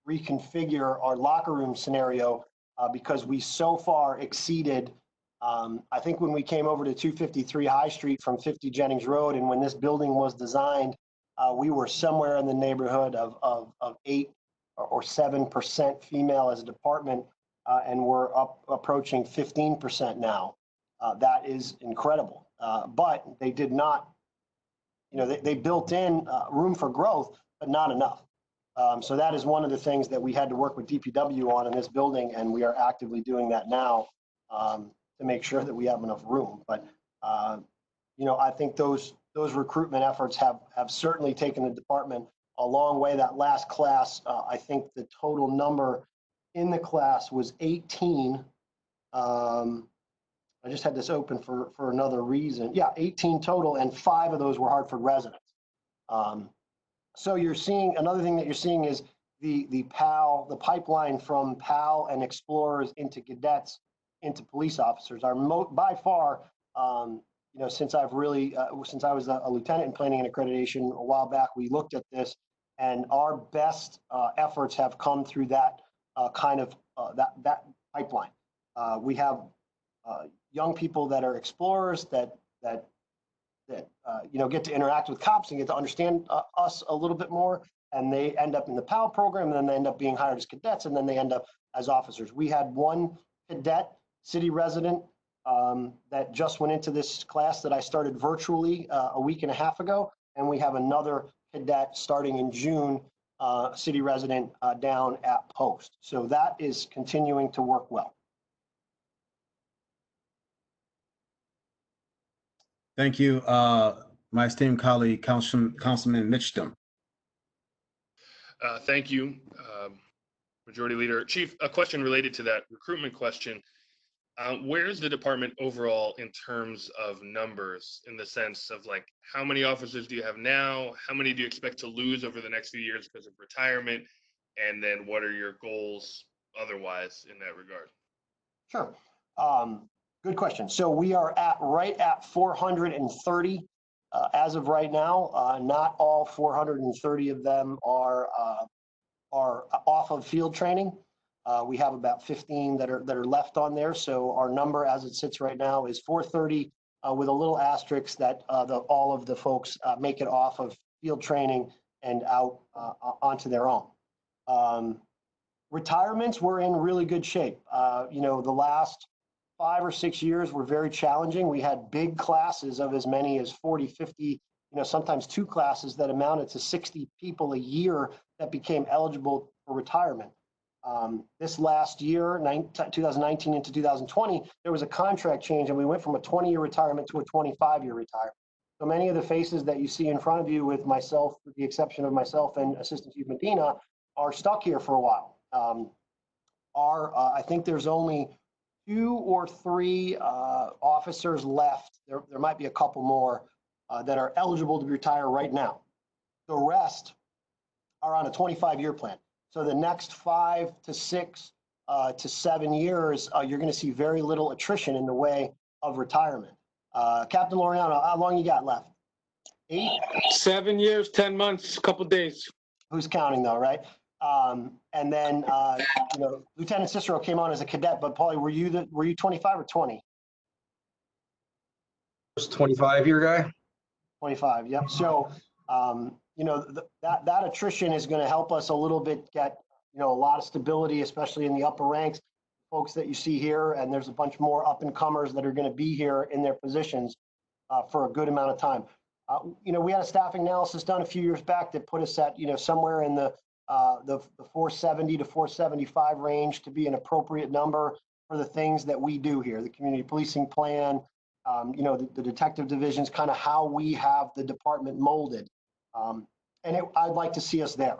reconfigure our locker room scenario, because we so far exceeded, I think when we came over to 253 High Street from 50 Jennings Road, and when this building was designed, we were somewhere in the neighborhood of 8 or 7% female as a department, and we're approaching 15% now. That is incredible. But they did not, they built in room for growth, but not enough. So that is one of the things that we had to work with DPW on in this building, and we are actively doing that now, to make sure that we have enough room. But I think those recruitment efforts have certainly taken the department a long way. That last class, I think the total number in the class was 18. I just had this open for another reason. Yeah, 18 total, and 5 of those were Hartford residents. So you're seeing, another thing that you're seeing is the pipeline from PAL and explorers into cadets into police officers are by far, since I've really, since I was a lieutenant in planning and accreditation a while back, we looked at this, and our best efforts have come through that that pipeline. We have young people that are explorers that get to interact with cops and get to understand us a little bit more, and they end up in the PAL program, and then they end up being hired as cadets, and then they end up as officers. We had one cadet, city resident, that just went into this class that I started virtually a week and a half ago, and we have another cadet starting in June, city resident down at Post. So that is continuing to work well. Thank you, my esteemed colleague, Councilman Mitchum. Thank you, Majority Leader. Chief, a question related to that recruitment question. Where is the department overall in terms of numbers, in the sense of like, how many officers do you have now? How many do you expect to lose over the next few years because of retirement? And then what are your goals otherwise in that regard? Sure. Good question. So we are right at 430 as of right now. Not all 430 of them are off of field training. We have about 15 that are left on there. So our number as it sits right now is 430, with a little asterisk that all of the folks make it off of field training and out onto their own. Retirements, we're in really good shape. The last 5 or 6 years were very challenging. We had big classes of as many as 40, 50, sometimes 2 classes that amounted to 60 people a year that became eligible for retirement. This last year, 2019 into 2020, there was a contract change, and we went from a 20-year retirement to a 25-year retirement. So many of the faces that you see in front of you, with myself, with the exception of myself and Assistant Chief Medina, are stuck here for a while. I think there's only 2 or 3 officers left. There might be a couple more that are eligible to retire right now. The rest are on a 25-year plan. So the next 5 to 6 to 7 years, you're going to see very little attrition in the way of retirement. Captain Laureano, how long you got left? 8? 7 years, 10 months, a couple days. Who's counting though, right? And then, Lieutenant Cicero came on as a cadet, but Paulie, were you 25 or 20? First 25-year guy. 25, yep. So, that attrition is going to help us a little bit get, a lot of stability, especially in the upper ranks, folks that you see here, and there's a bunch more up and comers that are going to be here in their positions for a good amount of time. We had a staffing analysis done a few years back that put us at, somewhere in the 470 to 475 range to be an appropriate number for the things that we do here, the community policing plan, the detective divisions, kind of how we have the department molded. I'd like to see us there.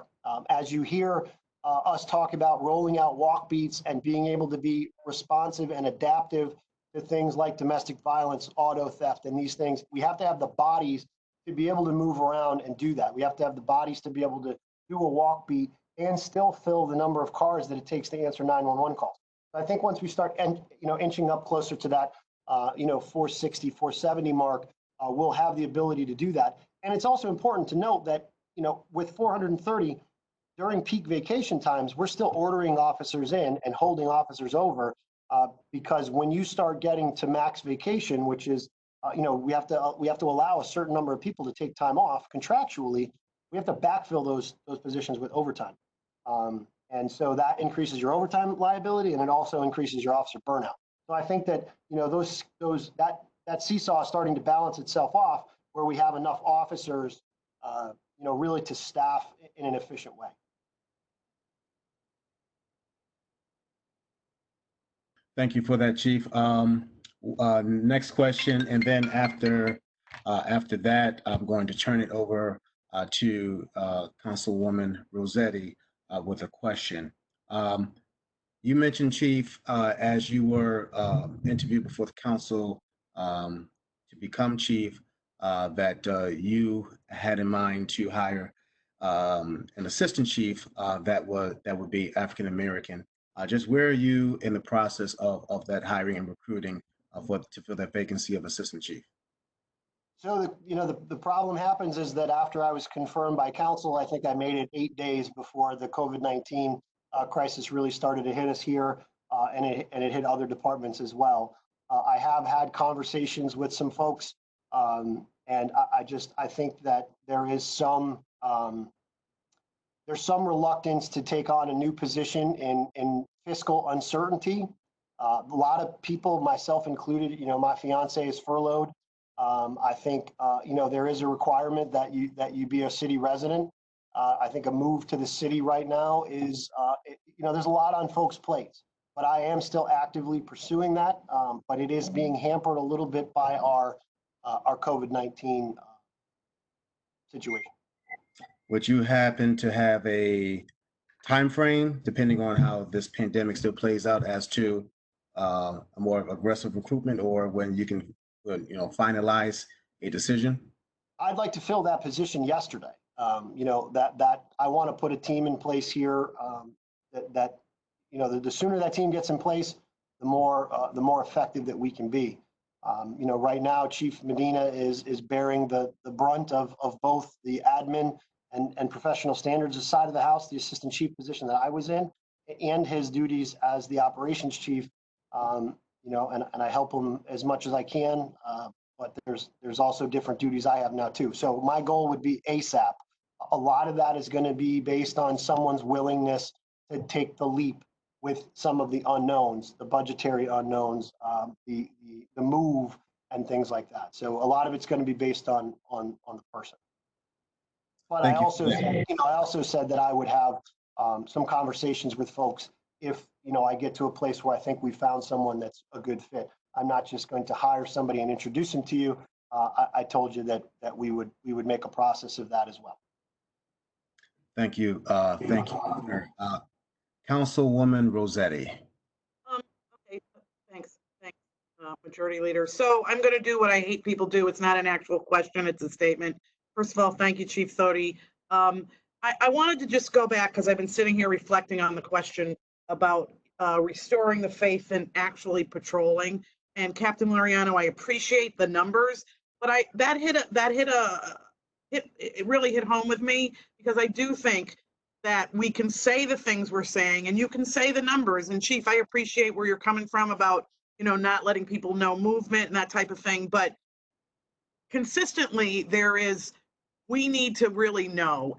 As you hear us talk about rolling out walk beats and being able to be responsive and adaptive to things like domestic violence, auto theft, and these things, we have to have the bodies to be able to move around and do that. We have to have the bodies to be able to do a walk beat and still fill the number of cars that it takes to answer 911 calls. I think once we start, inching up closer to that, 460, 470 mark, we'll have the ability to do that. And it's also important to note that, with 430 during peak vacation times, we're still ordering officers in and holding officers over, because when you start getting to max vacation, which is, we have to allow a certain number of people to take time off contractually. We have to backfill those positions with overtime. And so that increases your overtime liability, and it also increases your officer burnout. So I think that, that seesaw is starting to balance itself off, where we have enough officers, really to staff in an efficient way. Thank you for that, Chief. Next question, and then after that, I'm going to turn it over to Councilwoman Rossetti with a question. You mentioned, Chief, as you were interviewed before the council to become chief, that you had in mind to hire an assistant chief that would be African American. Just where are you in the process of that hiring and recruiting to fill that vacancy of assistant chief? So, the problem happens is that after I was confirmed by council, I think I made it 8 days before the COVID-19 crisis really started to hit us here, and it hit other departments as well. I have had conversations with some folks, and I think that there's some reluctance to take on a new position in fiscal uncertainty. A lot of people, myself included, my fiance is furloughed. I think, there is a requirement that you be a city resident. I think a move to the city right now is, there's a lot on folks' plates, but I am still actively pursuing that. But it is being hampered a little bit by our COVID-19 situation. Would you happen to have a time frame, depending on how this pandemic still plays out, as to a more aggressive recruitment, or when you can, finalize a decision? I'd like to fill that position yesterday. That I want to put a team in place here. The sooner that team gets in place, the more effective that we can be. Right now, Chief Medina is bearing the brunt of both the admin and professional standards side of the house, the assistant chief position that I was in, and his duties as the operations chief. And I help him as much as I can, but there's also different duties I have now too. So my goal would be ASAP. A lot of that is going to be based on someone's willingness to take the leap with some of the unknowns, the budgetary unknowns, the move, and things like that. So a lot of it's going to be based on the person. But I also said that I would have some conversations with folks if I get to a place where I think we found someone that's a good fit. I'm not just going to hire somebody and introduce them to you. I told you that we would make a process of that as well. Thank you. Thank you, Councilwoman Rossetti. Okay, thanks, Majority Leader. So I'm going to do what I hate people do. It's not an actual question, it's a statement. First of all, thank you, Chief Thody. I wanted to just go back because I've been sitting here reflecting on the question about restoring the faith in actually patrolling. And Captain Lariano, I appreciate the numbers, but it really hit home with me, because I do think that we can say the things we're saying and you can say the numbers. And Chief, I appreciate where you're coming from about, not letting people know movement and that type of thing. But consistently, we need to really know,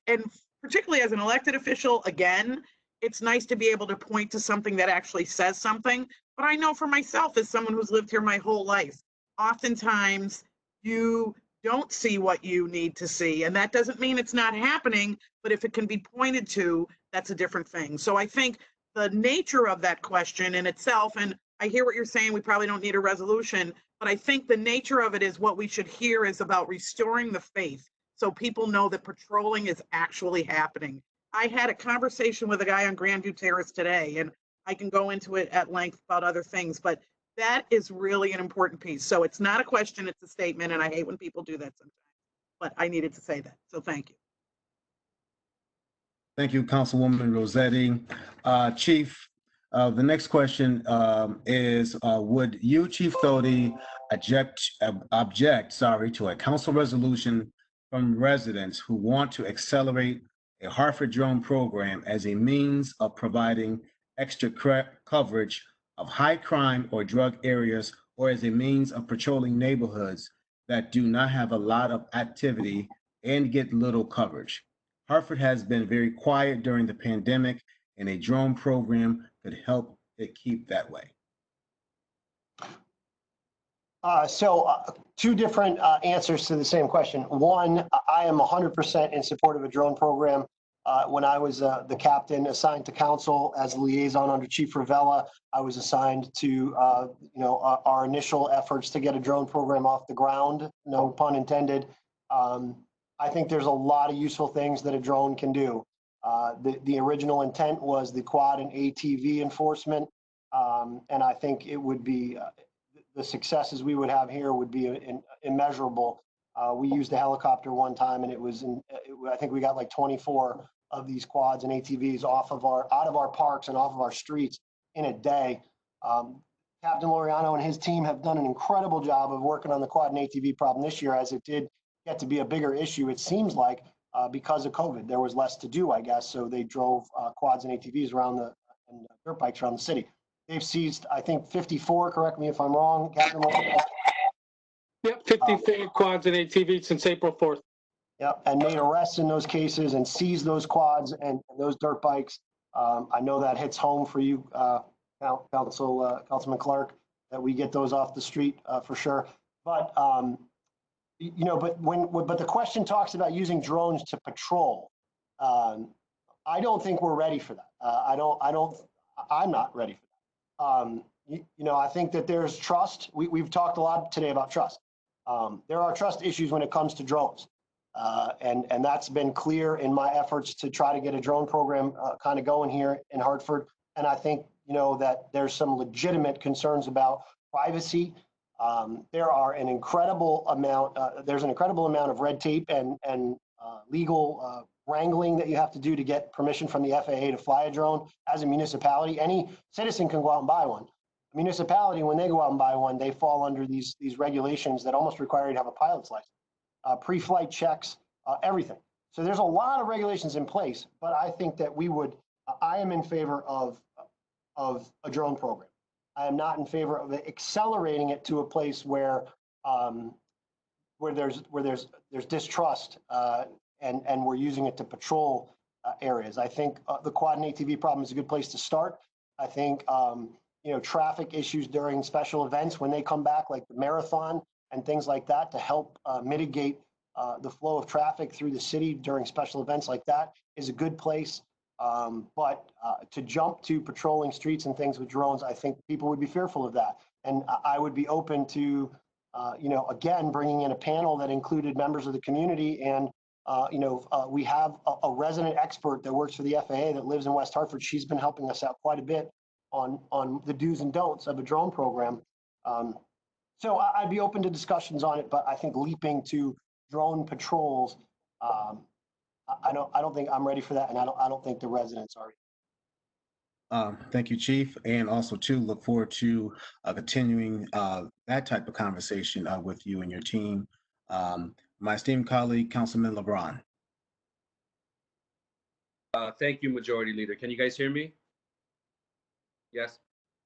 and particularly as an elected official, again, it's nice to be able to point to something that actually says something. But I know for myself, as someone who's lived here my whole life, oftentimes you don't see what you need to see. And that doesn't mean it's not happening, but if it can be pointed to, that's a different thing. So I think the nature of that question in itself, and I hear what you're saying, we probably don't need a resolution, but I think the nature of it is what we should hear is about restoring the faith so people know that patrolling is actually happening. I had a conversation with a guy on Grandview Terrace today, and I can go into it at length about other things, but that is really an important piece. So it's not a question, it's a statement, and I hate when people do that sometimes, but I needed to say that. So thank you. Thank you, Councilwoman Rossetti. Chief, the next question is, would you, Chief Doty, object to a council resolution from residents who want to accelerate a Hartford drone program as a means of providing extra coverage of high crime or drug areas, or as a means of patrolling neighborhoods that do not have a lot of activity and get little coverage? Hartford has been very quiet during the pandemic, and a drone program could help it keep that way. Two different answers to the same question. One, I am 100% in support of a drone program. When I was the captain assigned to council as liaison under Chief Ravella, I was assigned to our initial efforts to get a drone program off the ground, no pun intended. I think there's a lot of useful things that a drone can do. The original intent was the quad and ATV enforcement, and I think it would be the successes we would have here would be immeasurable. We used a helicopter one time, and I think we got like 24 of these quads and ATVs out of our parks and off of our streets in a day. Captain Laureano and his team have done an incredible job of working on the quad and ATV problem this year, as it did get to be a bigger issue, it seems like, because of COVID. There was less to do, I guess, so they drove quads and ATVs and dirt bikes around the city. They've seized, I think, 54, correct me if I'm wrong, Captain. Yep, 54 quads and ATVs since April 4th. Yep, and made arrests in those cases and seized those quads and those dirt bikes. I know that hits home for you, Councilman Clark, that we get those off the street for sure. But but the question talks about using drones to patrol. I don't think we're ready for that. I'm not ready for that. I think that there's trust. We've talked a lot today about trust. There are trust issues when it comes to drones. And that's been clear in my efforts to try to get a drone program kind of going here in Hartford. And I think, that there's some legitimate concerns about privacy. There's an incredible amount of red tape and legal wrangling that you have to do to get permission from the FAA to fly a drone as a municipality. Any citizen can go out and buy one. A municipality, when they go out and buy one, they fall under these regulations that almost require you to have a pilot's license, pre-flight checks, everything. So there's a lot of regulations in place, but I think that I am in favor of a drone program. I am not in favor of accelerating it to a place where there's distrust and we're using it to patrol areas. I think the quad and ATV problem is a good place to start. I think traffic issues during special events when they come back, like the marathon and things like that, to help mitigate the flow of traffic through the city during special events like that is a good place. But to jump to patrolling streets and things with drones, I think people would be fearful of that. And I would be open to, again, bringing in a panel that included members of the community. And, we have a resident expert that works for the FAA that lives in West Hartford. She's been helping us out quite a bit on the do's and don'ts of a drone program. So I'd be open to discussions on it, but I think leaping to drone patrols, I don't think I'm ready for that, and I don't think the residents are. Thank you, Chief, and also too look forward to continuing that type of conversation with you and your team. My esteemed colleague, Councilman LeBron. Thank you, Majority Leader. Can you guys hear me? Yes.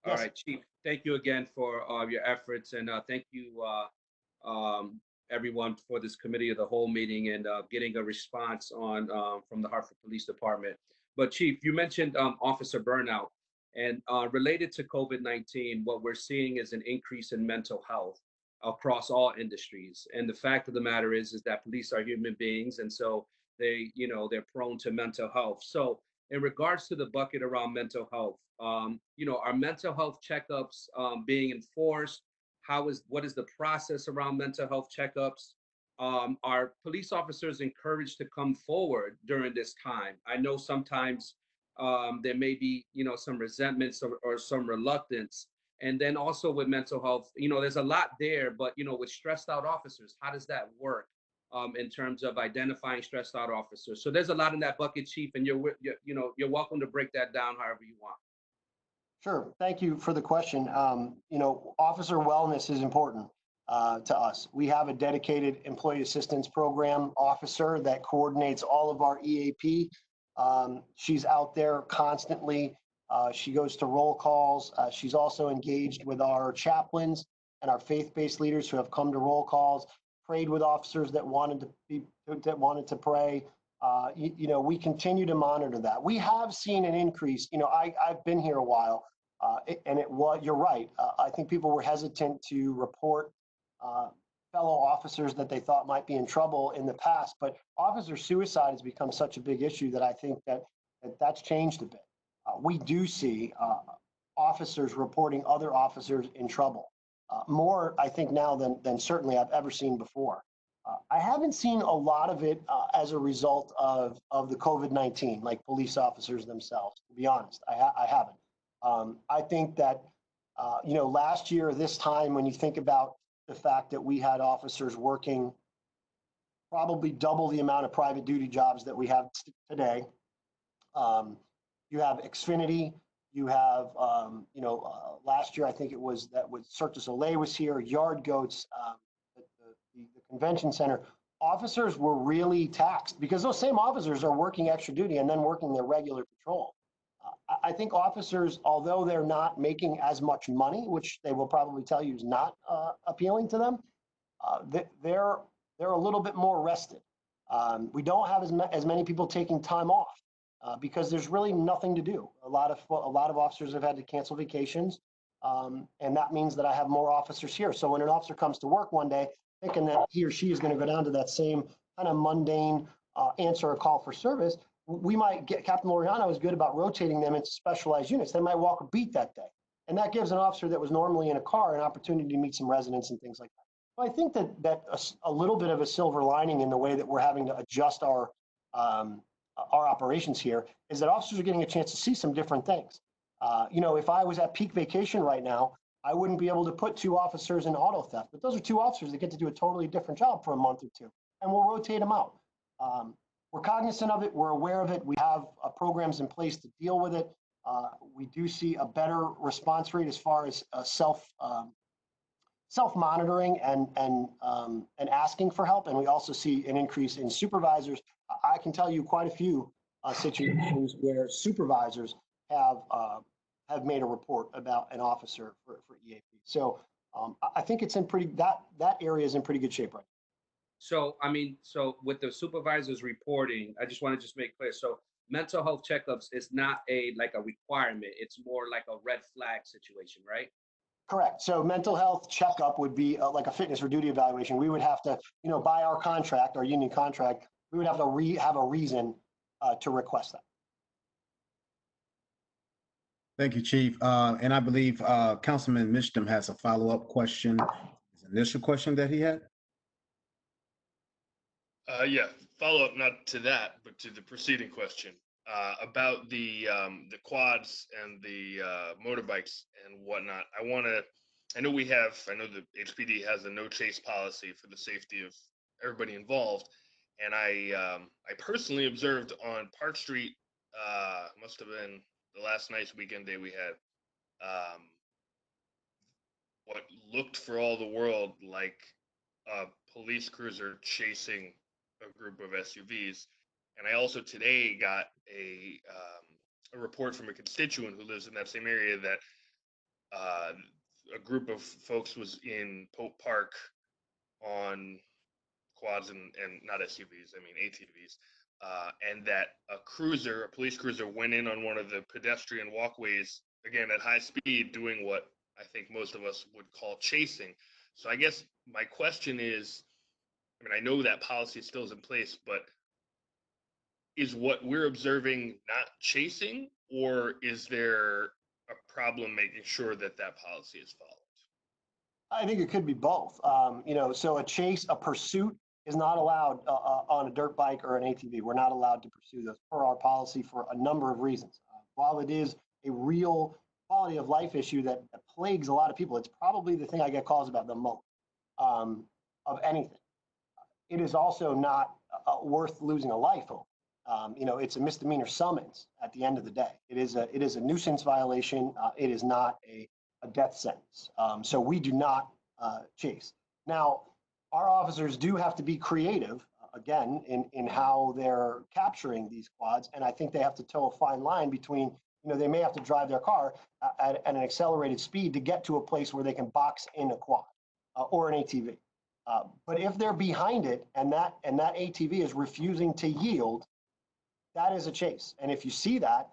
All Yes. right, Chief. Thank you again for your efforts, and thank you, everyone, for this committee of the whole meeting and getting a response on from the Hartford Police Department. But Chief, you mentioned officer burnout, and related to COVID-19, what we're seeing is an increase in mental health. across all industries. And the fact of the matter is that police are human beings, and so they, they're prone to mental health. So in regards to the bucket around mental health, are mental health checkups being enforced? What is the process around mental health checkups? Are police officers encouraged to come forward during this time? I know sometimes there may be, some resentments or some reluctance. And then also with mental health, there's a lot there, but, with stressed out officers, how does that work in terms of identifying stressed out officers? So there's a lot in that bucket, Chief, and you're welcome to break that down however you want. Sure. Thank you for the question. Officer wellness is important to us. We have a dedicated employee assistance program officer that coordinates all of our EAP. She's out there constantly. She goes to roll calls. She's also engaged with our chaplains and our faith-based leaders who have come to roll calls, prayed with officers that wanted to pray. We continue to monitor that. We have seen an increase. I've been here a while, and you're right. I think people were hesitant to report fellow officers that they thought might be in trouble in the past, but officer suicide has become such a big issue that I think that's changed a bit. We do see officers reporting other officers in trouble, more, I think, now than certainly I've ever seen before. I haven't seen a lot of it as a result of the COVID-19, like police officers themselves, to be honest. I haven't. I think that, last year, this time, when you think about the fact that we had officers working probably double the amount of private duty jobs that we have today. You have Xfinity, you have, last year, I think it was that with Cirque du Soleil was here, Yard Goats, the convention center. Officers were really taxed because those same officers are working extra duty and then working their regular patrol. I think officers, although they're not making as much money, which they will probably tell you is not appealing to them, they're a little bit more rested. We don't have as many people taking time off because there's really nothing to do. A lot of officers have had to cancel vacations, and that means that I have more officers here. So when an officer comes to work one day thinking that he or she is going to go down to that same kind of mundane answer a call for service, we might get, Captain Loriano is good about rotating them into specialized units. They might walk a beat that day. And that gives an officer that was normally in a car an opportunity to meet some residents and things like that. So I think that a little bit of a silver lining in the way that we're having to adjust our operations here is that officers are getting a chance to see some different things. If I was at peak vacation right now, I wouldn't be able to put 2 officers in auto theft, but those are 2 officers that get to do a totally different job for a month or 2, and we'll rotate them out. We're cognizant of it. We're aware of it. We have programs in place to deal with it. We do see a better response rate as far as self-monitoring and asking for help. And we also see an increase in supervisors. I can tell you quite a few situations where supervisors have made a report about an officer for EAP. So I think it's in that area is in pretty good shape right now. So, so with the supervisors reporting, I just want to make clear. So mental health checkups is not like a requirement. It's more like a red flag situation, right? Correct. So mental health checkup would be like a fitness for duty evaluation. We would have to, by our contract, our union contract, we would have to have a reason to request that. Thank you, Chief. And I believe Councilman Mishdom has a follow-up question, his initial question that he had. Yeah, follow up not to that, but to the preceding question about the quads and the motorbikes and whatnot. I know the HPD has a no chase policy for the safety of everybody involved, and I personally observed on Park Street, must have been the last nice weekend day we had, what looked for all the world like a police cruiser chasing a group of SUVs. And I also today got a report from a constituent who lives in that same area that a group of folks was in Pope Park on quads and not SUVs, ATVs, and that a police cruiser went in on one of the pedestrian walkways, again, at high speed, doing what I think most of us would call chasing. So I guess my question is, I mean, I know that policy still is in place, but is what we're observing not chasing, or is there a problem making sure that that policy is followed? I think it could be both. So a pursuit is not allowed on a dirt bike or an ATV. We're not allowed to pursue those per our policy for a number of reasons. While it is a real quality of life issue that plagues a lot of people, it's probably the thing I get calls about the most of anything. It is also not worth losing a life over. It's a misdemeanor summons at the end of the day. It is a nuisance violation. It is not a death sentence. So we do not chase. Now, our officers do have to be creative, again, in how they're capturing these quads. And I think they have to toe a fine line between, they may have to drive their car at an accelerated speed to get to a place where they can box in a quad or an ATV. But if they're behind it and that ATV is refusing to yield, that is a chase. And if you see that,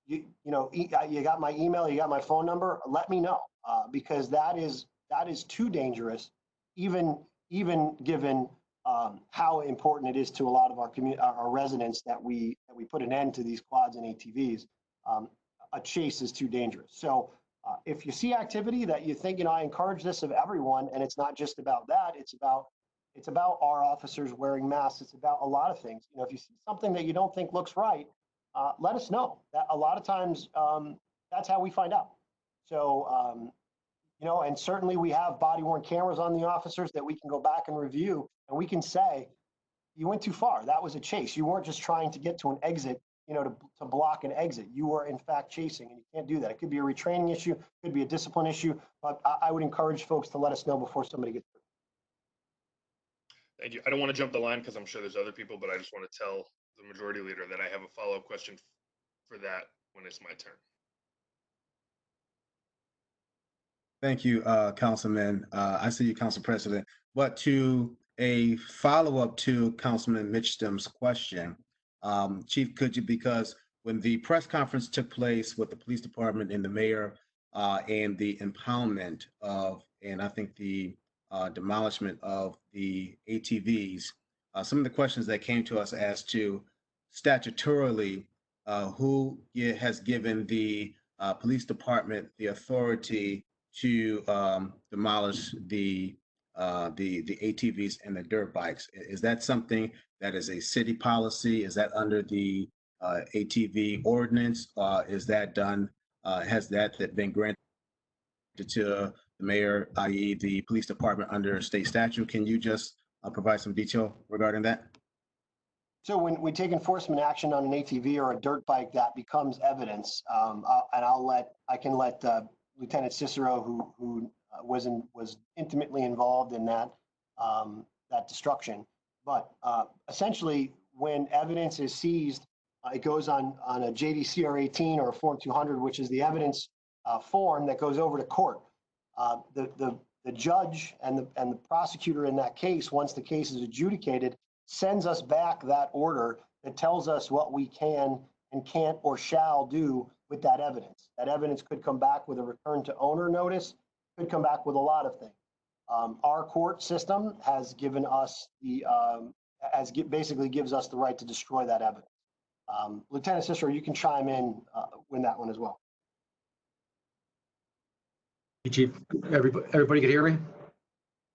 you got my email, you got my phone number, let me know, because that is too dangerous, even given how important it is to a lot of our residents that we put an end to these quads and ATVs. A chase is too dangerous. So if you see activity that you think, I encourage this of everyone, and it's not just about that, it's about our officers wearing masks. It's about a lot of things. If you see something that you don't think looks right, let us know. That a lot of times that's how we find out. So, and certainly we have body-worn cameras on the officers that we can go back and review, and we can say, you went too far. That was a chase. You weren't just trying to get to an exit, to block an exit. You were in fact chasing, and you can't do that. It could be a retraining issue, could be a discipline issue, but I would encourage folks to let us know before somebody gets through. Thank you. I don't want to jump the line because I'm sure there's other people, but I just want to tell the majority leader that I have a follow-up question for that when it's my turn. Thank you, Councilman. I see you, Council President. But to a follow-up to Councilman Mitchum's question, Chief, could you, because when the press conference took place with the police department and the mayor and the impoundment of, and I think the demolishment of the ATVs, some of the questions that came to us as to statutorily who has given the police department the authority to demolish the ATVs and the dirt bikes. Is that something that is a city policy? Is that under the ATV ordinance? Is that done? Has that been granted to the mayor, i.e. the police department under state statute? Can you just provide some detail regarding that? So when we take enforcement action on an ATV or a dirt bike, that becomes evidence. I can let Lieutenant Cicero, who was intimately involved in that destruction. But essentially, when evidence is seized, it goes on a JDCR 18 or a Form 200, which is the evidence form that goes over to court. The judge and the prosecutor in that case, once the case is adjudicated, sends us back that order that tells us what we can and can't or shall do with that evidence. That evidence could come back with a return to owner notice, could come back with a lot of things. Our court system has given us basically gives us the right to destroy that evidence. Lieutenant Cicero, you can chime in with that one as well. Chief, everybody can hear me?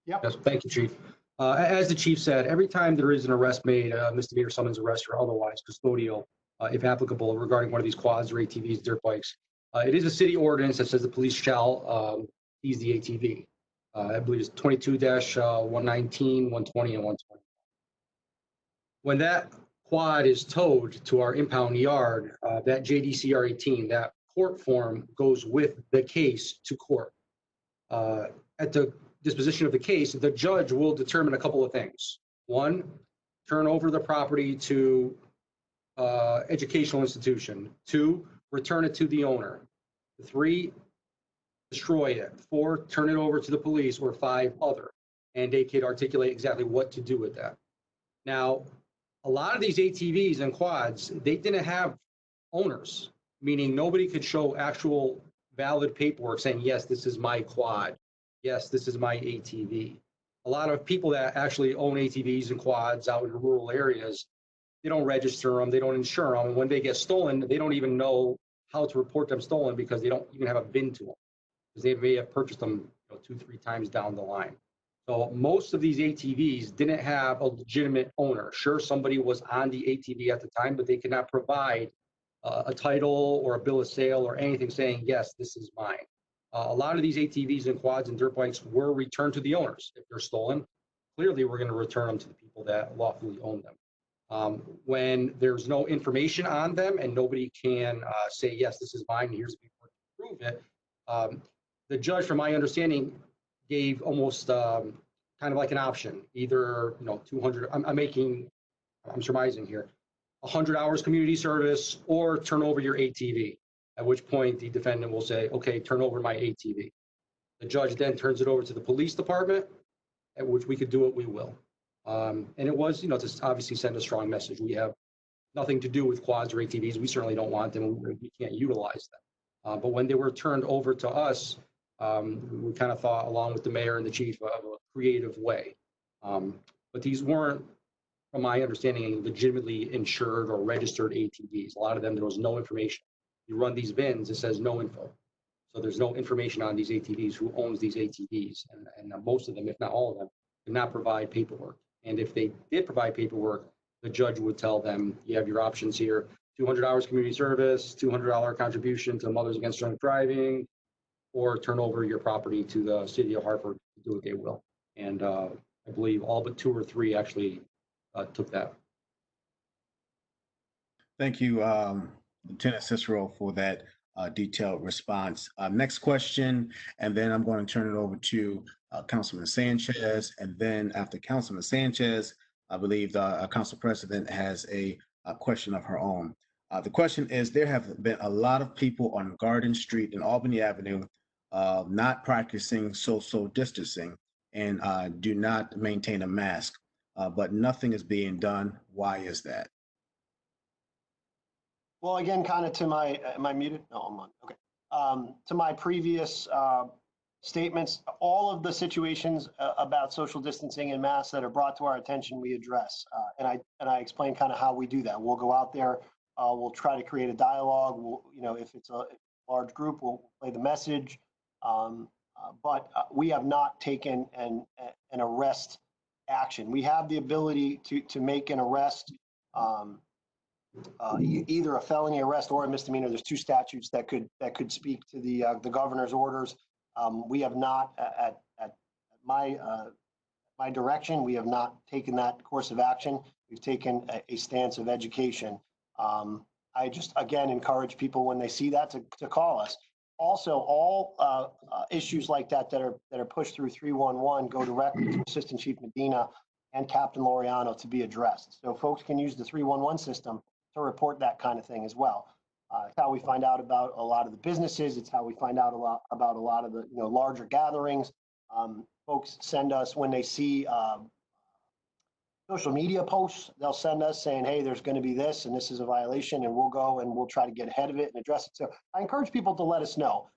Yep. Yes, thank you, Chief. As the chief said, every time there is an arrest made, misdemeanor summons arrest or otherwise custodial, if applicable, regarding one of these quads or ATVs, dirt bikes, it is a city ordinance that says the police shall seize the ATV. I believe it's 22-119, 120, and 120. When that quad is towed to our impound yard, that JDCR 18, that court form goes with the case to court. At the disposition of the case, the judge will determine a couple of things. One, turn over the property to educational institution. Two, return it to the owner. Three, destroy it. Four, turn it over to the police, or five, other. And they could articulate exactly what to do with that. Now, a lot of these ATVs and quads, they didn't have owners, meaning nobody could show actual valid paperwork saying, yes, this is my quad. yes, this is my ATV. A lot of people that actually own ATVs and quads out in rural areas, they don't register them, they don't insure them, and when they get stolen, they don't even know how to report them stolen because they don't even have a VIN to them, because they may have purchased them 2-3 times down the line. So most of these ATVs didn't have a legitimate owner. Sure, somebody was on the ATV at the time, but they could not provide a title or a bill of sale or anything saying, yes, this is mine. A lot of these ATVs and quads and dirt bikes were returned to the owners. If they're stolen, clearly we're going to return them to the people that lawfully own them. When there's no information on them and nobody can say, yes, this is mine, here's the paperwork to prove it, the judge, from my understanding, gave almost kind of like an option, either 200, I'm surmising here, 100 hours community service or turn over your ATV, at which point the defendant will say, okay, turn over my ATV. The judge then turns it over to the police department, at which we could do what we will. And it was, to obviously send a strong message. We have nothing to do with quads or ATVs. We certainly don't want them. We can't utilize them. But when they were turned over to us, we kind of thought, along with the mayor and the chief, of a creative way. But these weren't, from my understanding, legitimately insured or registered ATVs. A lot of them, there was no information. You run these VINs, it says no info. So there's no information on these ATVs, who owns these ATVs. And most of them, if not all of them, did not provide paperwork. And if they did provide paperwork, the judge would tell them, you have your options here: 200 hours community service, $200 contribution to Mothers Against Drunk Driving, or turn over your property to the city of Hartford to do what they will. And I believe all but 2 or 3 actually took that. Thank you, Lieutenant Cicero, for that detailed response. Next question, and then I'm going to turn it over to Councilman Sanchez. And then after Councilman Sanchez, I believe the Council President has a question of her own. The question is, there have been a lot of people on Garden Street and Albany Avenue not practicing social distancing and do not maintain a mask, but nothing is being done. Why is that? Well, again, kind of to my, am I muted? No, I'm on. Okay. To my previous statements, all of the situations about social distancing and masks that are brought to our attention, we address. And I explain kind of how we do that. We'll go out there, we'll try to create a dialogue. We'll, if it's a large group, we'll play the message. But we have not taken an arrest action. We have the ability to make an arrest. Either a felony arrest or a misdemeanor. There's 2 statutes that could speak to the governor's orders. We have not, at my direction, we have not taken that course of action. We've taken a stance of education. I just, again, encourage people when they see that to call us. Also, all issues like that are pushed through 311 go directly to Assistant Chief Medina and Captain Laureano to be addressed. So folks can use the 311 system to report that kind of thing as well. It's how we find out about a lot of the businesses. It's how we find out about a lot of the larger gatherings. Folks send us, when they see social media posts, they'll send us saying, hey, there's going to be this and this is a violation, and we'll go and we'll try to get ahead of it and address it. So I encourage people to let us know.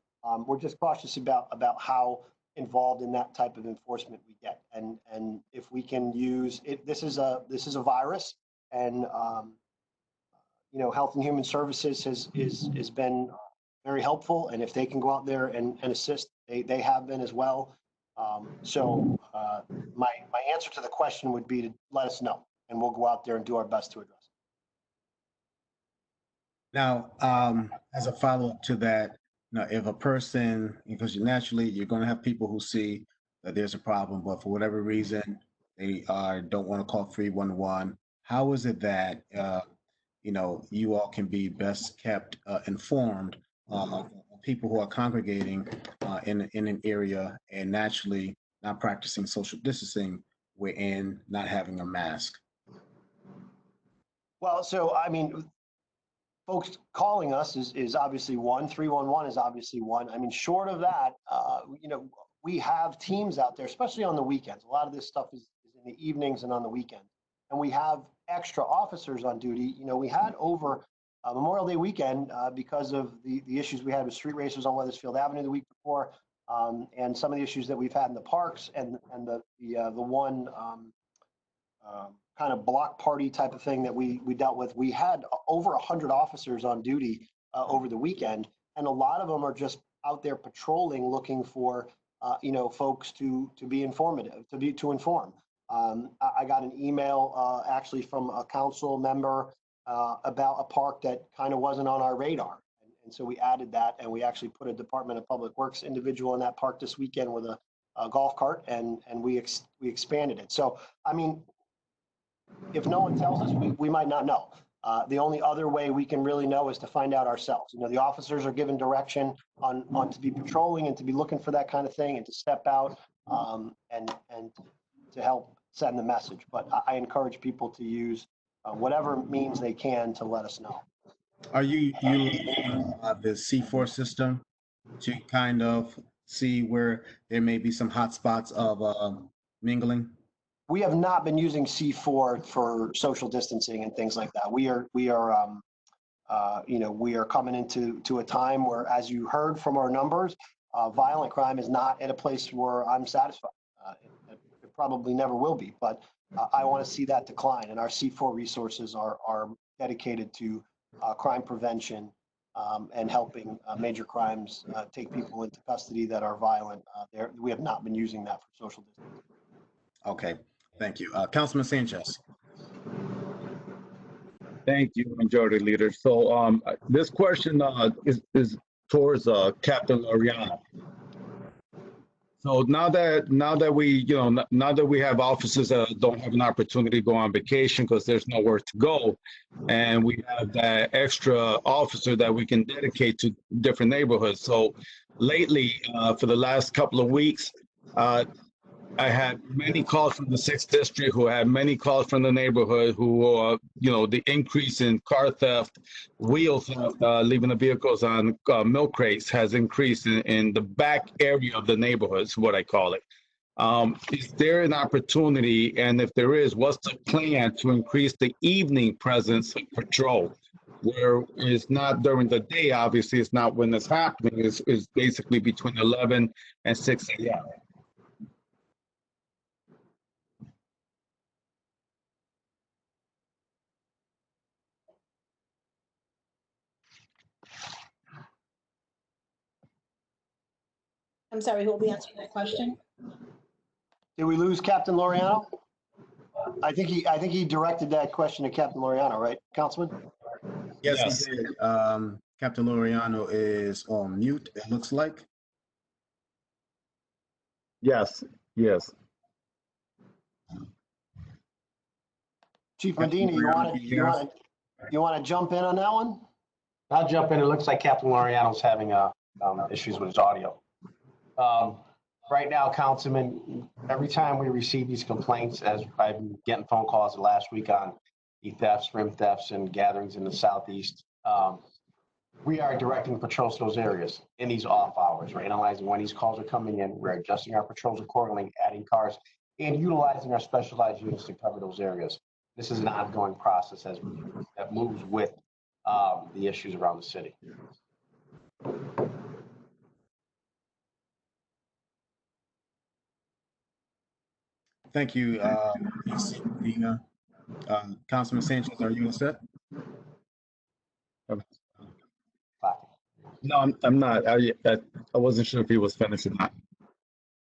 We're just cautious about how involved in that type of enforcement we get, and if we can use it. This is a virus, and Health and Human Services has been very helpful, and if they can go out there and assist, they have been as well. So my answer to the question would be to let us know, and we'll go out there and do our best to address it. Now, as a follow-up to that, if a person, because naturally you're going to have people who see that there's a problem, but for whatever reason they don't want to call 311, how is it that you all can be best kept informed of people who are congregating in an area and naturally not practicing social distancing within not having a mask? Well, so I mean, folks calling us is obviously one. 311 is obviously one. I mean, short of that, we have teams out there, especially on the weekends. A lot of this stuff is in the evenings and on the weekends, and we have extra officers on duty. We had over Memorial Day weekend because of the issues we had with street racers on Weathersfield Avenue the week before. and some of the issues that we've had in the parks and the one kind of block party type of thing that we dealt with. We had over 100 officers on duty over the weekend, and a lot of them are just out there patrolling, looking for folks to be informative, to inform. I got an email actually from a council member about a park that kind of wasn't on our radar. And so we added that, and we actually put a Department of Public Works individual in that park this weekend with a golf cart, and we expanded it. So, I mean, if no one tells us, we might not know. The only other way we can really know is to find out ourselves. The officers are given direction on to be patrolling and to be looking for that kind of thing and to step out and to help send the message. But I encourage people to use whatever means they can to let us know. Are you using the C4 system to kind of see where there may be some hot spots of mingling? We have not been using C4 for social distancing and things like that. We are coming into a time where, as you heard from our numbers, violent crime is not at a place where I'm satisfied. It probably never will be, but I want to see that decline. And our C4 resources are dedicated to crime prevention and helping major crimes take people into custody that are violent. We have not been using that for social distancing. Okay, thank you. Councilman Sanchez. Thank you, Majority Leader. So this question is towards Captain Laureano. So now that we have officers that don't have an opportunity to go on vacation because there's nowhere to go, and we have that extra officer that we can dedicate to different neighborhoods. So lately, for the last couple of weeks, I had many calls from the 6th District who had many calls from the neighborhood who, the increase in car theft, wheel theft, leaving the vehicles on milk crates has increased in the back area of the neighborhoods, what I call it. Is there an opportunity, and if there is, what's the plan to increase the evening presence of patrol? Where it's not during the day, obviously, it's not when it's happening, it's basically between 11 and 6 a.m. I'm sorry, who will be answering that question? Did we lose Captain Laureano? I think he directed that question to Captain Laureano, right, Councilman? Yes, he did. Captain Laureano is on mute, it looks like. Yes. Chief Medina, you want to jump in on that one? I'll jump in. It looks like Captain Laureano's having issues with his audio. Right now, Councilman, every time we receive these complaints, as I've been getting phone calls last week on e-thefts, rim thefts, and gatherings in the Southeast, we are directing patrols to those areas in these off hours. We're analyzing when these calls are coming in. We're adjusting our patrols accordingly, adding cars, and utilizing our specialized units to cover those areas. This is an ongoing process that moves with the issues around the city. Thank you, Medina. Councilman Sanchez, are you all set? No, I'm not. I wasn't sure if he was finished or not.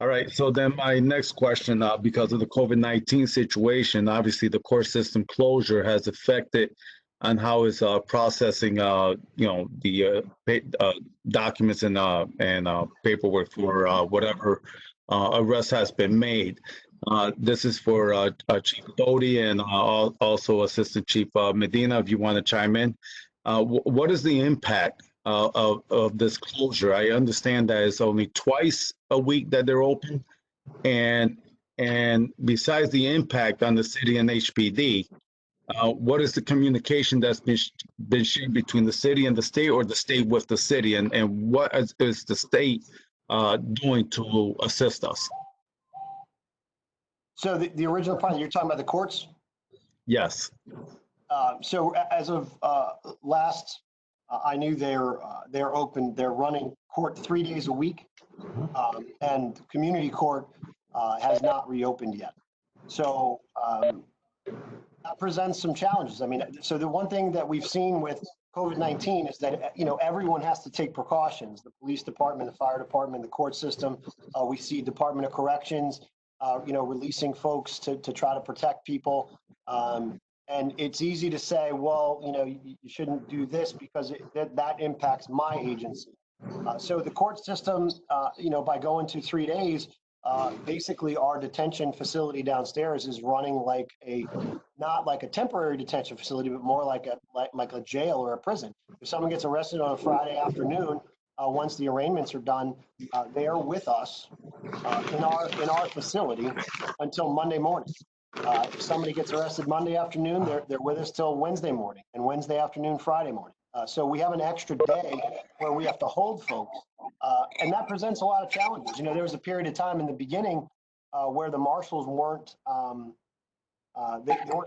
All right, so then my next question, because of the COVID-19 situation, obviously the court system closure has affected on how it's processing, the documents and paperwork for whatever arrest has been made. This is for Chief Doty and also Assistant Chief Medina, if you want to chime in. What is the impact of this closure? I understand that it's only twice a week that they're open, and besides the impact on the city and HPD, what is the communication that's been shared between the city and the state, or the state with the city, and what is the state doing to assist us? So the original part, you're talking about the courts? Yes. So as of last I knew they're open, they're running court 3 days a week. And community court has not reopened yet. So that presents some challenges. I mean, so the one thing that we've seen with COVID-19 is that, everyone has to take precautions. The police department, the fire department, the court system. We see Department of Corrections, releasing folks to try to protect people. And it's easy to say, well, you shouldn't do this because that impacts my agency. So the court system, by going to 3 days, basically our detention facility downstairs is running like not like a temporary detention facility, but more like a jail or a prison. If someone gets arrested on a Friday afternoon, once the arraignments are done, they are with us in our facility until Monday morning. If somebody gets arrested Monday afternoon, they're with us till Wednesday morning, and Wednesday afternoon, Friday morning. So we have an extra day where we have to hold folks, and that presents a lot of challenges. There was a period of time in the beginning where the marshals weren't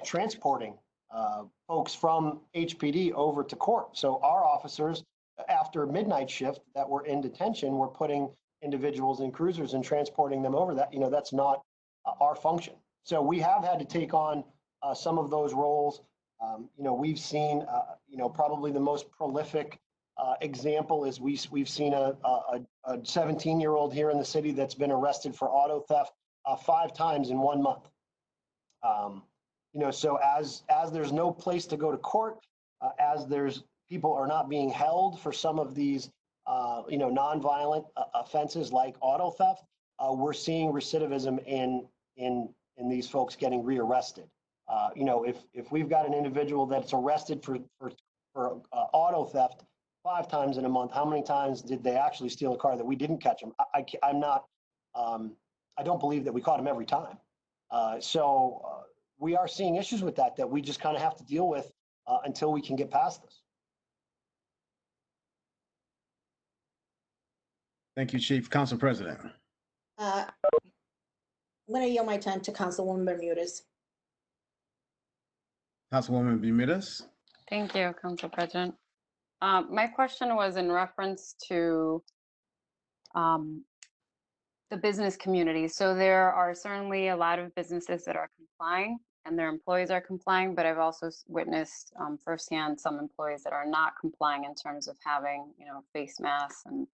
transporting folks from HPD over to court. So our officers, after midnight shift that were in detention, were putting individuals in cruisers and transporting them over. That's not our function. So we have had to take on some of those roles. We've seen, probably the most prolific example is we've seen a 17-year-old here in the city that's been arrested for auto theft 5 times in 1 month. So as there's no place to go to court, as people are not being held for some of these, nonviolent offenses like auto theft, we're seeing recidivism in these folks getting rearrested. If we've got an individual that's arrested for auto theft 5 times in a month, how many times did they actually steal a car that we didn't catch them? I don't believe that we caught him every time. So we are seeing issues with that we just kind of have to deal with until we can get past this. Thank you, Chief. Council President. I'm going to yield my time to Councilwoman Bermudez. Councilwoman Bermudez. Thank you, Council President. My question was in reference to the business community. So there are certainly a lot of businesses that are complying and their employees are complying, but I've also witnessed firsthand some employees that are not complying in terms of having, face masks and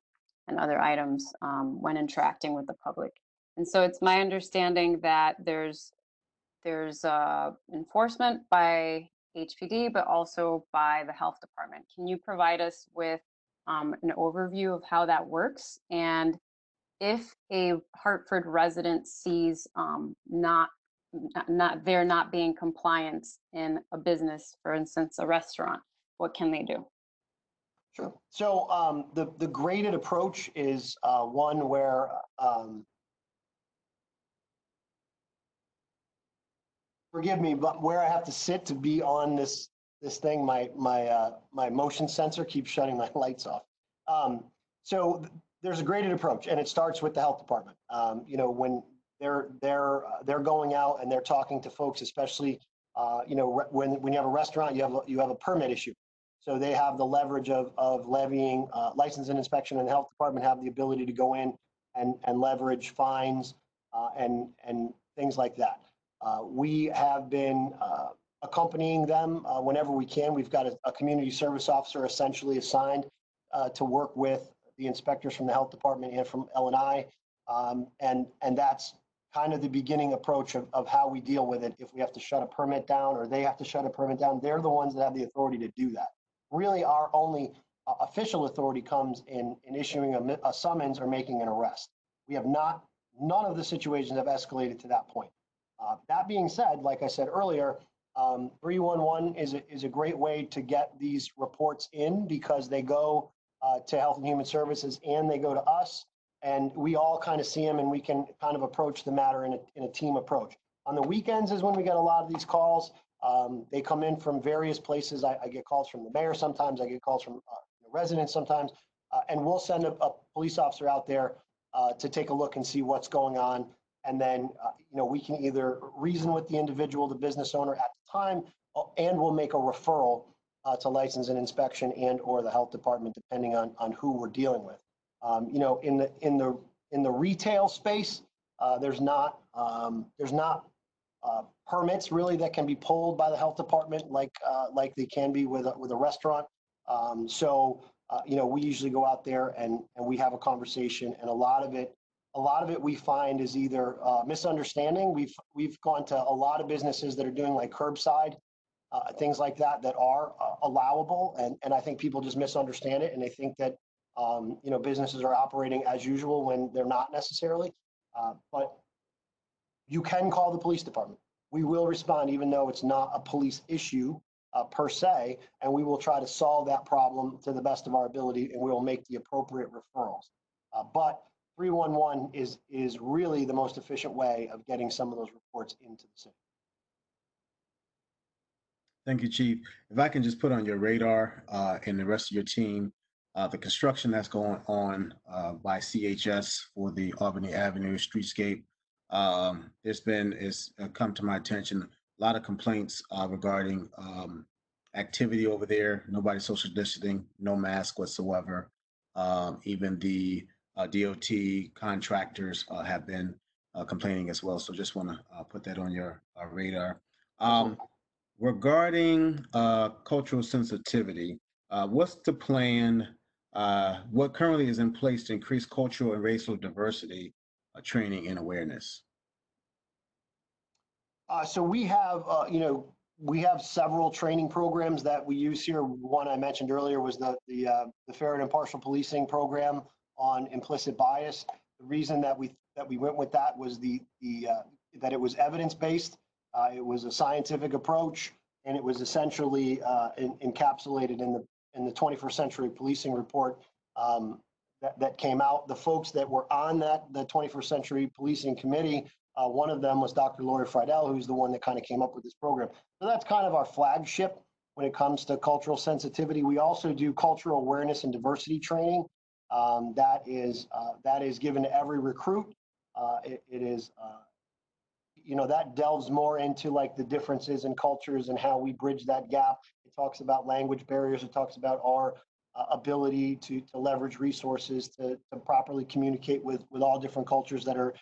other items when interacting with the public. And so it's my understanding that there's enforcement by HPD, but also by the health department. Can you provide us with an overview of how that works? And if a Hartford resident sees they're not being compliant in a business, for instance, a restaurant, what can they do? Sure. So the graded approach is one where forgive me, but where I have to sit to be on this thing, my motion sensor keeps shutting my lights off. So there's a graded approach, and it starts with the health department. When they're going out and they're talking to folks, especially when you have a restaurant, you have a permit issue. So they have the leverage of levying license and inspection, and the health department have the ability to go in and leverage fines and things like that. We have been accompanying them whenever we can. We've got a community service officer essentially assigned to work with the inspectors from the health department and from L&I. And that's kind of the beginning approach of how we deal with it. If we have to shut a permit down or they have to shut a permit down, they're the ones that have the authority to do that. Really, our only official authority comes in issuing a summons or making an arrest. We have none of the situations have escalated to that point. That being said, like I said earlier, 311 is a great way to get these reports in because they go to Health and Human Services and they go to us, and we all kind of see them and we can kind of approach the matter in a team approach. On the weekends is when we get a lot of these calls. They come in from various places. I get calls from the mayor sometimes. I get calls from residents sometimes, and we'll send a police officer out there to take a look and see what's going on. And then, we can either reason with the individual, the business owner at the time, and we'll make a referral to license and inspection and or the health department, depending on who we're dealing with. You know, in the retail space, there's not permits really that can be pulled by the health department like they can be with a restaurant. You know, we usually go out there and we have a conversation, and a lot of it we find is either misunderstanding. We've gone to a lot of businesses that are doing like curbside things like that are allowable, and I think people just misunderstand it, and they think that you know, businesses are operating as usual when they're not necessarily. But you can call the police department. We will respond, even though it's not a police issue per se, and we will try to solve that problem to the best of our ability, and we will make the appropriate referrals. But 311 is really the most efficient way of getting some of those reports into the city. Thank you, Chief. If I can just put on your radar and the rest of your team, the construction that's going on by CHS for the Albany Avenue streetscape. It's come to my attention, a lot of complaints regarding activity over there. Nobody social distancing, no mask whatsoever. Even the DOT contractors have been complaining as well. So just want to put that on your radar. Regarding cultural sensitivity, what's the plan? What currently is in place to increase cultural and racial diversity training and awareness? So we have, you know, we have several training programs that we use here. One I mentioned earlier was the fair and impartial policing program on implicit bias. The reason that we went with that was that it was evidence-based. It was a scientific approach, and it was essentially encapsulated in the 21st Century Policing Report that came out. The folks that were on the 21st Century Policing Committee, one of them was Dr. Lori Friedel, who's the one that kind of came up with this program. So that's kind of our flagship when it comes to cultural sensitivity. We also do cultural awareness and diversity training. That is given to every recruit. It is, you know, that delves more into like the differences in cultures and how we bridge that gap. It talks about language barriers. It talks about our ability to leverage resources to properly communicate with all different cultures that are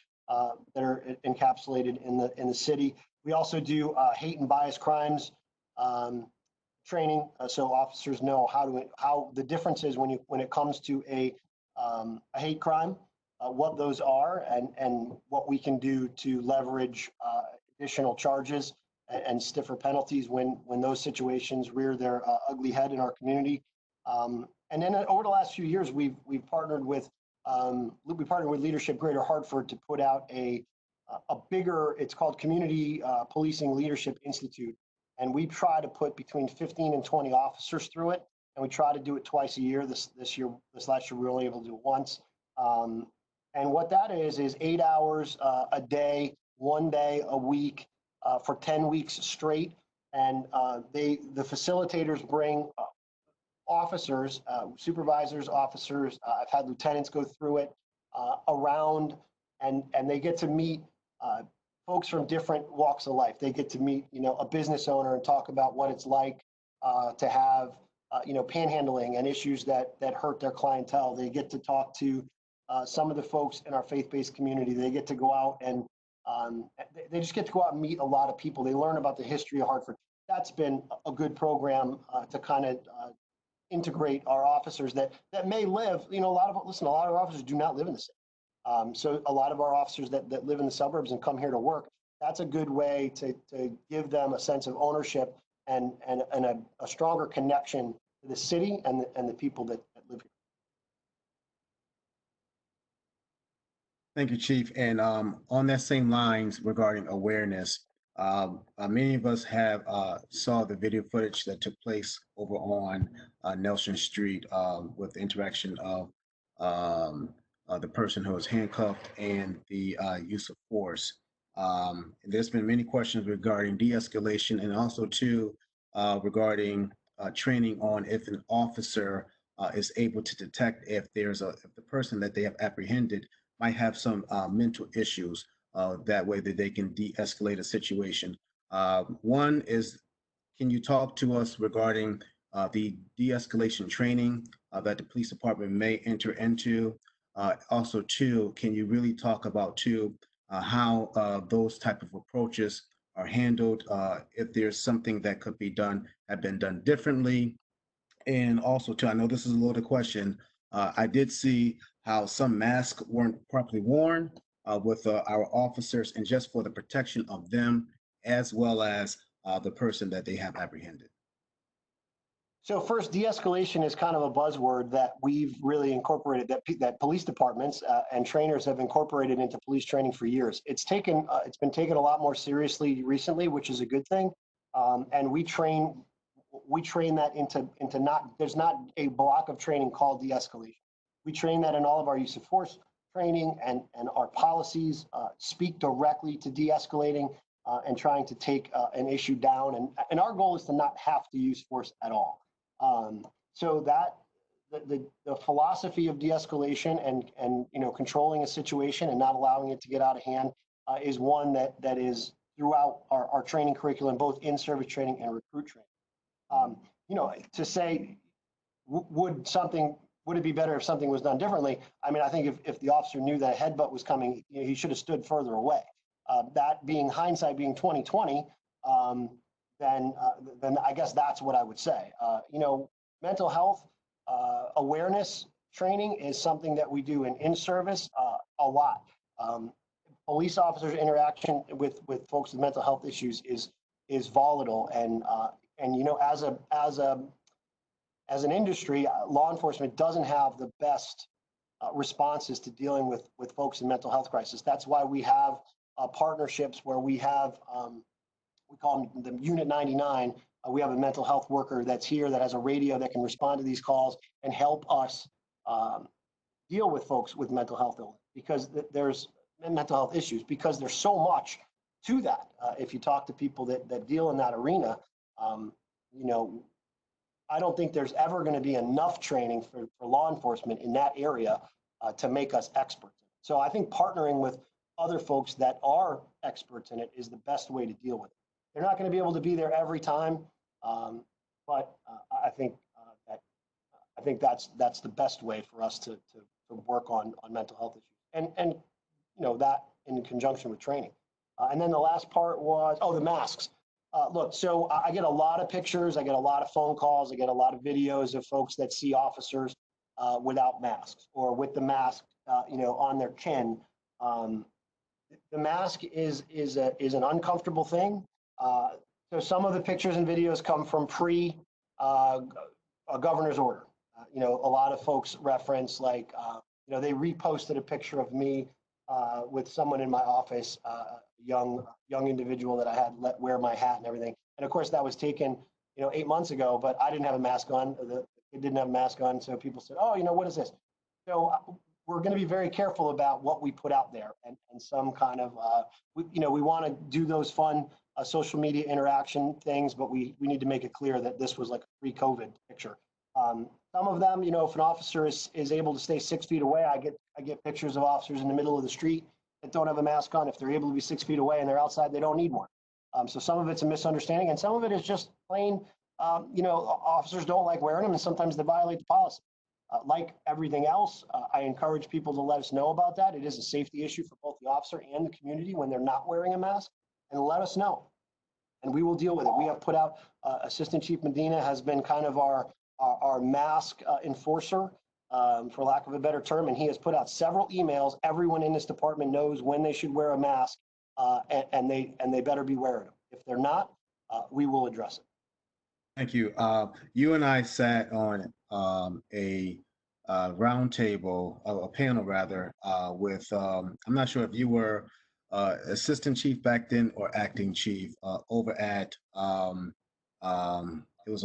encapsulated in the city. We also do hate and bias crimes training, so officers know how the difference is when it comes to a hate crime, what those are, and what we can do to leverage additional charges and stiffer penalties when those situations rear their ugly head in our community. And then over the last few years, we've partnered with Leadership Greater Hartford to put out a bigger, it's called Community Policing Leadership Institute. And we try to put between 15 and 20 officers through it. And we try to do it twice a year. This last year, we were only able to do it once. And what that is 8 hours a day, 1 day a week for 10 weeks straight. And the facilitators bring officers, supervisors, officers. I've had lieutenants go through it around, and they get to meet folks from different walks of life. They get to meet, you know, a business owner and talk about what it's like to have, you know, panhandling and issues that hurt their clientele. They get to talk to some of the folks in our faith-based community. They get to go out and they just get to go out and meet a lot of people. They learn about the history of Hartford. That's been a good program to kind of integrate our officers that may live, you know, a lot of our officers do not live in the city. So a lot of our officers that live in the suburbs and come here to work, that's a good way to give them a sense of ownership and a stronger connection to the city and the people that live here. Thank you, Chief. And on that same lines regarding awareness, many of us have saw the video footage that took place over on Nelson Street with the interaction of the person who was handcuffed and the use of force. There's been many questions regarding de-escalation and also too regarding training on if an officer is able to detect if the person that they have apprehended might have some mental issues. That way that they can de-escalate a situation. One is, can you talk to us regarding the de-escalation training that the police department may enter into? Also, too, can you really talk about, too, how those type of approaches are handled, if there's something that could be done, have been done differently? And also, too, I know this is a loaded question. I did see how some masks weren't properly worn with our officers, and just for the protection of them as well as the person that they have apprehended. So first, de-escalation is kind of a buzzword that we've really incorporated, that police departments and trainers have incorporated into police training for years. It's been taken a lot more seriously recently, which is a good thing. And we train that into there's not a block of training called de-escalation. We train that in all of our use of force training, and our policies speak directly to de-escalating and trying to take an issue down. And our goal is to not have to use force at all. So that the philosophy of de-escalation and controlling a situation and not allowing it to get out of hand is one that is throughout our training curriculum, both in-service training and recruit training. To say, would it be better if something was done differently? I mean, I think if the officer knew that a headbutt was coming, he should have stood further away. That being hindsight, being 2020, then I guess that's what I would say. Mental health awareness training is something that we do in service a lot. Police officers' interaction with folks with mental health issues is volatile, and as an industry, law enforcement doesn't have the best responses to dealing with folks in mental health crisis. That's why we have partnerships where we have we call them the Unit 99. We have a mental health worker that's here that has a radio that can respond to these calls and help us deal with folks with mental health illness, because there's mental health issues, because there's so much to that. If you talk to people that deal in that arena, I don't think there's ever going to be enough training for law enforcement in that area to make us experts. So I think partnering with other folks that are experts in it is the best way to deal with it. They're not going to be able to be there every time, but I think that's the best way for us to work on mental health issues, and that in conjunction with training. And then the last part was the masks. Look, so I get a lot of pictures, I get a lot of phone calls, I get a lot of videos of folks that see officers without masks or with the mask, on their chin. The mask is an uncomfortable thing. So some of the pictures and videos come from a governor's order. A lot of folks reference they reposted a picture of me with someone in my office, a young individual that I had let wear my hat and everything. And of course that was taken, 8 months ago, but I didn't have a mask on. The kid didn't have a mask on. So people said, what is this? So we're going to be very careful about what we put out there, and some kind of, we want to do those fun social media interaction things, but we need to make it clear that this was like a pre-COVID picture. Some of them, if an officer is able to stay 6 feet away, I get pictures of officers in the middle of the street that don't have a mask on. If they're able to be 6 feet away and they're outside, they don't need one. So some of it's a misunderstanding, and some of it is just plain, officers don't like wearing them, and sometimes they violate the policy. Like everything else, I encourage people to let us know about that. It is a safety issue for both the officer and the community when they're not wearing a mask, and let us know, and we will deal with it. We have put out, Assistant Chief Medina has been kind of our mask enforcer, for lack of a better term, and he has put out several emails. Everyone in this department knows when they should wear a mask, and they better be wearing them. If they're not, we will address it. Thank you. You and I sat on a roundtable, a panel rather, with, I'm not sure if you were assistant chief back then or acting chief, over at, it was,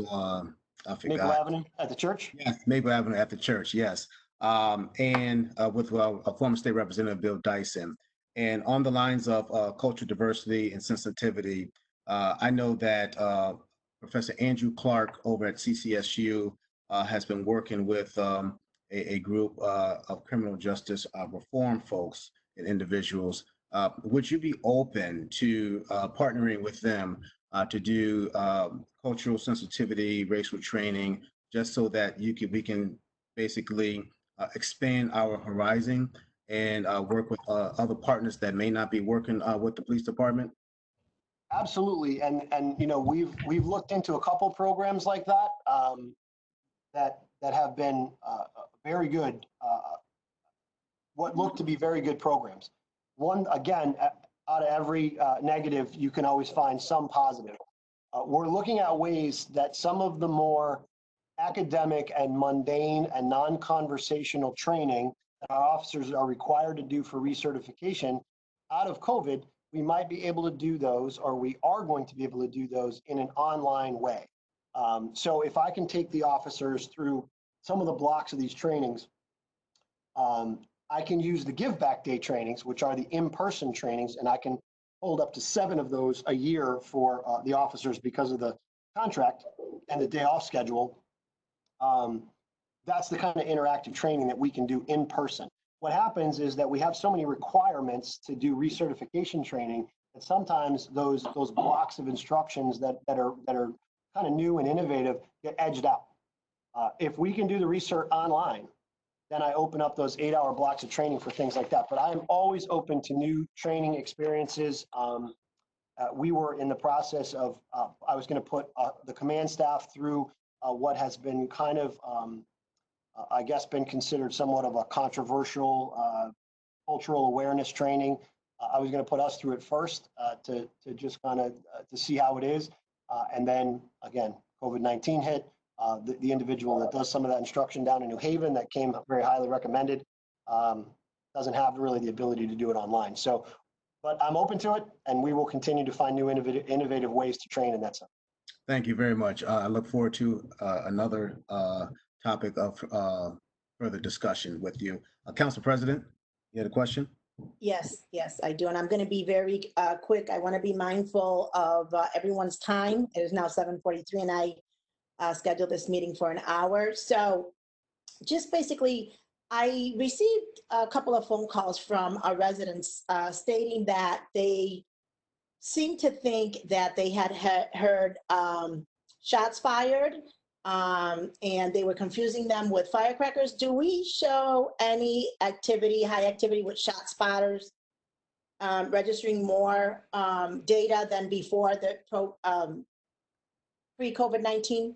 I forgot. Maple Avenue at the church? Yes, Maple Avenue at the church, yes. And with a former state representative, Bill Dyson. And on the lines of cultural diversity and sensitivity, I know that Professor Andrew Clark over at CCSU has been working with a group of criminal justice reform folks and individuals. Would you be open to partnering with them to do cultural sensitivity, racial training, just so that we can basically expand our horizon and work with other partners that may not be working with the police department? Absolutely, and you know, we've looked into a couple programs like that that have been very good, what look to be very good programs. One, again, out of every negative, you can always find some positive. We're looking at ways that some of the more academic and mundane and non-conversational training that our officers are required to do for recertification out of COVID, we might be able to do those, or we are going to be able to do those in an online way. So if I can take the officers through some of the blocks of these trainings, I can use the Give Back Day trainings, which are the in-person trainings, and I can hold up to 7 of those a year for the officers because of the contract and the day off schedule. That's the kind of interactive training that we can do in person. What happens is that we have so many requirements to do recertification training that sometimes those blocks of instructions that are kind of new and innovative get edged out. If we can do the research online, then I open up those 8-hour blocks of training for things like that. But I am always open to new training experiences. We were in the process of, I was going to put the command staff through what has been kind of, I guess, been considered somewhat of a controversial cultural awareness training. I was going to put us through it first to just kind of to see how it is. And then, again, COVID-19 hit. The individual that does some of that instruction down in New Haven that came very highly recommended doesn't have really the ability to do it online. So, but I'm open to it, and we will continue to find new innovative ways to train in that sense. Thank you very much. I look forward to another topic of further discussion with you. Council President, you had a question? Yes, I do. And I'm going to be very quick. I want to be mindful of everyone's time. It is now 7:43, and I scheduled this meeting for an hour. So just basically, I received a couple of phone calls from our residents stating that they seem to think that they had heard shots fired, and they were confusing them with firecrackers. Do we show any activity, high activity with shot spotters, registering more data than before the pre-COVID-19?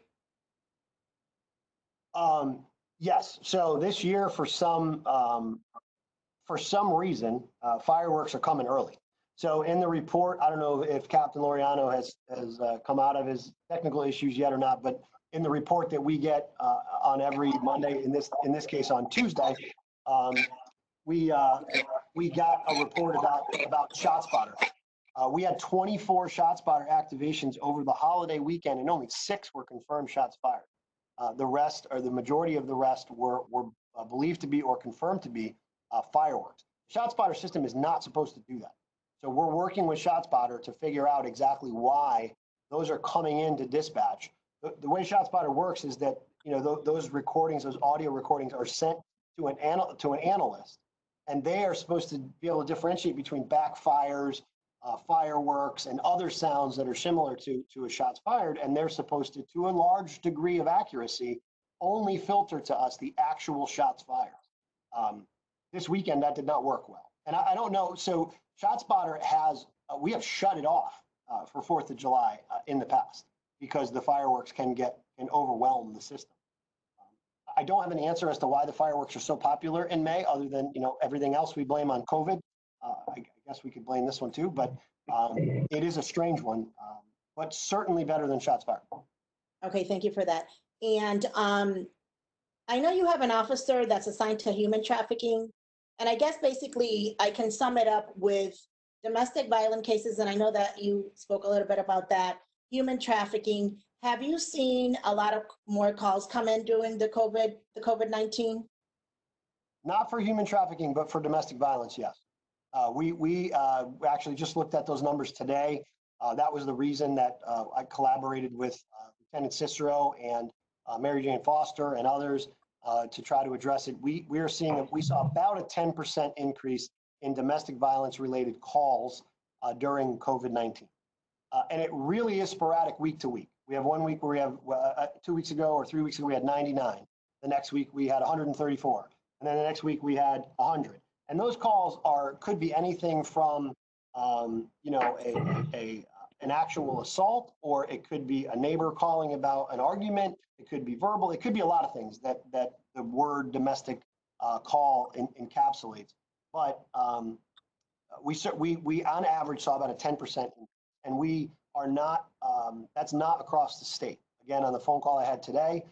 Yes. So this year, for some reason, fireworks are coming early. So in the report, I don't know if Captain Laureano has come out of his technical issues yet or not, but in the report that we get on every Monday, in this case on Tuesday, we got a report about ShotSpotter. We had 24 ShotSpotter activations over the holiday weekend, and only 6 were confirmed shots fired. The rest, or the majority of the rest, were believed to be or confirmed to be fireworks. The ShotSpotter system is not supposed to do that. So we're working with ShotSpotter to figure out exactly why those are coming into dispatch. The way ShotSpotter works is that, you know, those recordings, those audio recordings, are sent to an analyst, and they are supposed to be able to differentiate between backfires, fireworks, and other sounds that are similar to a shots fired, and they're supposed to a large degree of accuracy, only filter to us the actual shots fired. This weekend, that did not work well. And I don't know, so ShotSpotter has, we have shut it off for 4th of July in the past, because the fireworks can overwhelm the system. I don't have an answer as to why the fireworks are so popular in May, other than, you know, everything else we blame on COVID. I guess we could blame this one too, but it is a strange one, but certainly better than shots fired. Okay, thank you for that. And I know you have an officer that's assigned to human trafficking, and I guess basically I can sum it up with domestic violence cases, and I know that you spoke a little bit about that, human trafficking. Have you seen a lot of more calls come in during the COVID-19? Not for human trafficking, but for domestic violence, yes. We actually just looked at those numbers today. That was the reason that I collaborated with Lieutenant Cicero and Mary Jane Foster and others to try to address it. We saw about a 10% increase in domestic violence related calls during COVID-19. And it really is sporadic week to week. We have 1 week where we have 2 weeks ago or 3 weeks ago, we had 99. The next week we had 134. And then the next week we had 100. And those calls could be anything from, an actual assault, or it could be a neighbor calling about an argument. It could be verbal. It could be a lot of things that the word domestic call encapsulates. But we on average saw about a 10%, and we are not. That's not across the state. Again, on the phone call I had today,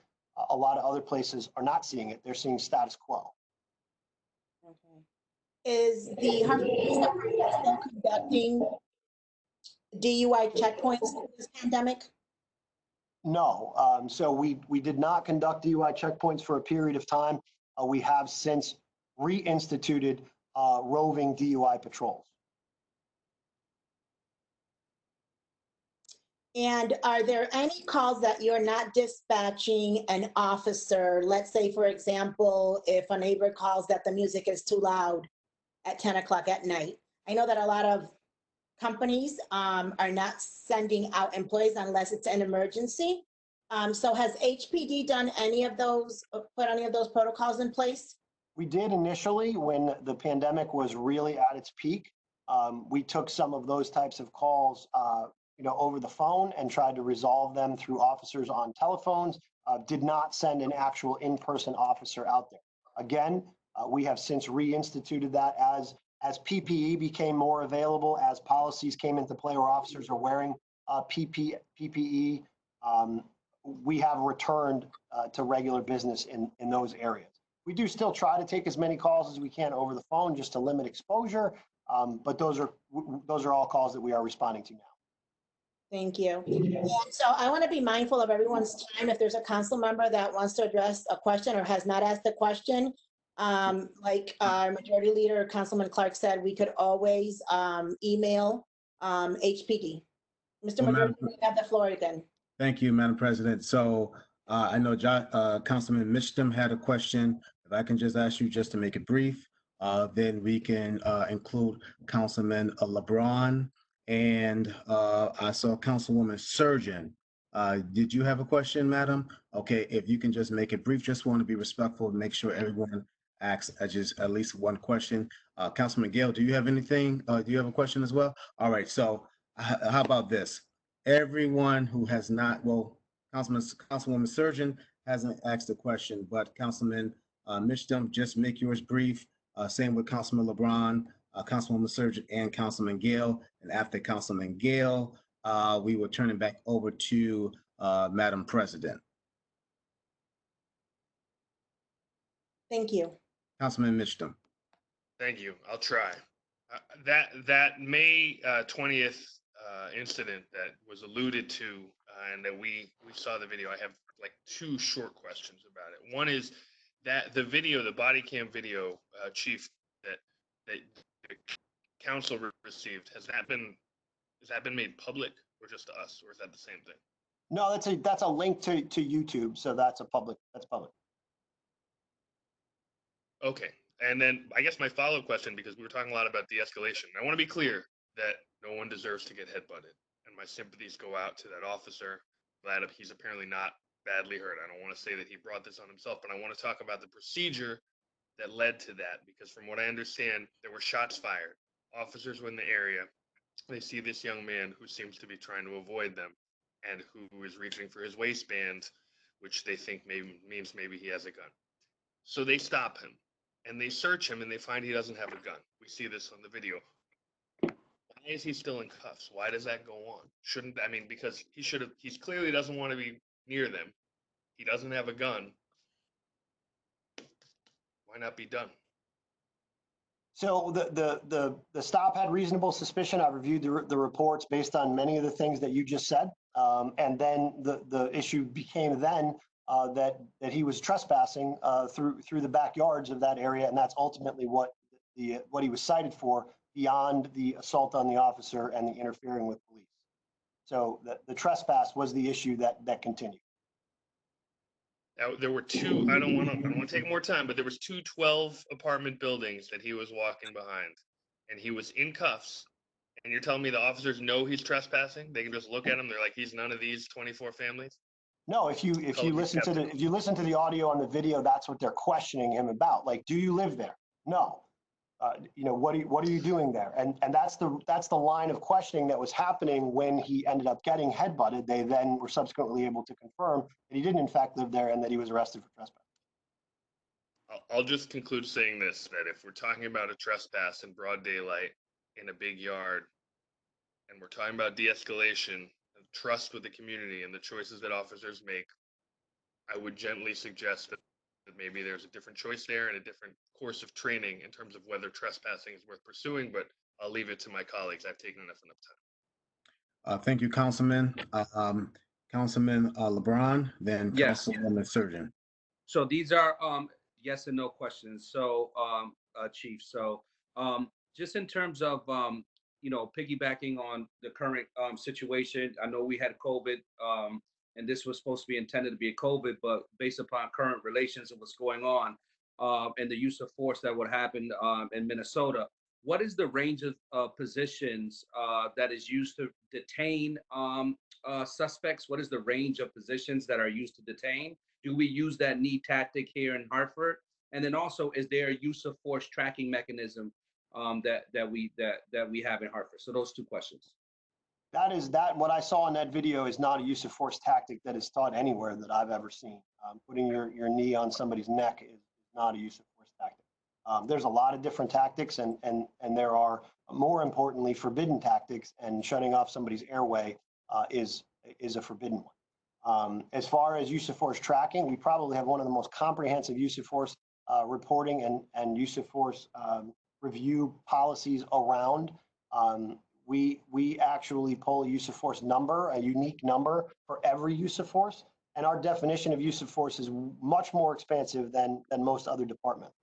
a lot of other places are not seeing it. They're seeing status quo. Okay. Is the Hartford Police Department still conducting DUI checkpoints through this pandemic? No. So we did not conduct DUI checkpoints for a period of time. We have since reinstituted roving DUI patrols. And are there any calls that you're not dispatching an officer? Let's say, for example, if a neighbor calls that the music is too loud at 10 o'clock at night. I know that a lot of companies are not sending out employees unless it's an emergency. So has HPD done any of those, put any of those protocols in place? We did initially when the pandemic was really at its peak. We took some of those types of calls over the phone and tried to resolve them through officers on telephones, did not send an actual in-person officer out there. Again, we have since reinstituted that as PPE became more available, as policies came into play where officers are wearing PPE, we have returned to regular business in those areas. We do still try to take as many calls as we can over the phone just to limit exposure, but those are all calls that we are responding to now. Thank you. And so I want to be mindful of everyone's time. If there's a council member that wants to address a question or has not asked a question, like our Majority Leader, Councilman Clark said, we could always email HPD. Mr. Majority, you have the floor again. Thank you, Madam President. So I know Councilman Mitchum had a question. If I can just ask you just to make it brief, then we can include Councilman LeBron. And I saw Councilwoman Surgeon. Did you have a question, Madam? Okay, if you can just make it brief, just want to be respectful and make sure everyone asks just at least one question. Councilman Gale, do you have anything? Do you have a question as well? All right, so how about this? Everyone who has not, well, Councilwoman Surgeon hasn't asked a question, but Councilman Mitchum, just make yours brief. Same with Councilman LeBron, Councilwoman Surgeon, and Councilman Gale. And after Councilman Gale, we will turn it back over to Madam President. Thank you. Councilman Mitchum. Thank you. I'll try. That May 20th incident that was alluded to and that we saw the video, I have like two short questions about it. One is that the video, the body cam video, Chief, that the council received, has that been made public or just to us, or is that the same thing? No, that's a link to YouTube, so that's public. Okay, and then I guess my follow-up question, because we were talking a lot about de-escalation. I want to be clear that no one deserves to get headbutted, and my sympathies go out to that officer. Glad he's apparently not badly hurt. I don't want to say that he brought this on himself, but I want to talk about the procedure that led to that, because from what I understand, there were shots fired. Officers were in the area. They see this young man who seems to be trying to avoid them and who is reaching for his waistband, which they think means maybe he has a gun. So they stop him and they search him and they find he doesn't have a gun. We see this on the video. Why is he still in cuffs? Why does that go on? Because he clearly doesn't want to be near them. He doesn't have a gun. Why not be done? So the stop had reasonable suspicion. I reviewed the reports based on many of the things that you just said. And then the issue became then that he was trespassing through the backyards of that area. And that's ultimately what he was cited for, beyond the assault on the officer and the interfering with police. So the trespass was the issue that continued. Now, there were two, I don't want to take more time, but there was 12 apartment buildings that he was walking behind, and he was in cuffs, And you're telling me the officers know he's trespassing? They can just look at him, they're like, he's none of these 24 families? No, if you listen to the audio and the video, that's what they're questioning him about. Like, do you live there? No. What are you doing there? And that's the line of questioning that was happening when he ended up getting headbutted. They then were subsequently able to confirm that he didn't in fact live there and that he was arrested for trespass. I'll just conclude saying this, that if we're talking about a trespass in broad daylight in a big yard, and we're talking about de-escalation and trust with the community and the choices that officers make, I would gently suggest that maybe there's a different choice there and a different course of training in terms of whether trespassing is worth pursuing, but I'll leave it to my colleagues. I've taken enough time. Thank you, Councilman. Councilman LeBron, then Yes. Councilwoman Surgeon. So these are yes and no questions. So Chief, so just in terms of piggybacking on the current situation, I know we had COVID, and this was supposed to be intended to be a COVID, but based upon current relations and what's going on, and the use of force that would happen in Minnesota, what is the range of positions that is used to detain suspects? What is the range of positions that are used to detain? Do we use that knee tactic here in Hartford? And then also, is there a use of force tracking mechanism that we have in Hartford? So those two questions. What I saw in that video is not a use of force tactic that is taught anywhere that I've ever seen. Putting your knee on somebody's neck is not a use of force tactic. There's a lot of different tactics, and there are, more importantly, forbidden tactics, and shutting off somebody's airway is a forbidden one. As far as use of force tracking, we probably have one of the most comprehensive use of force reporting and use of force review policies around. We actually pull a use of force number, a unique number for every use of force. And our definition of use of force is much more expansive than most other departments.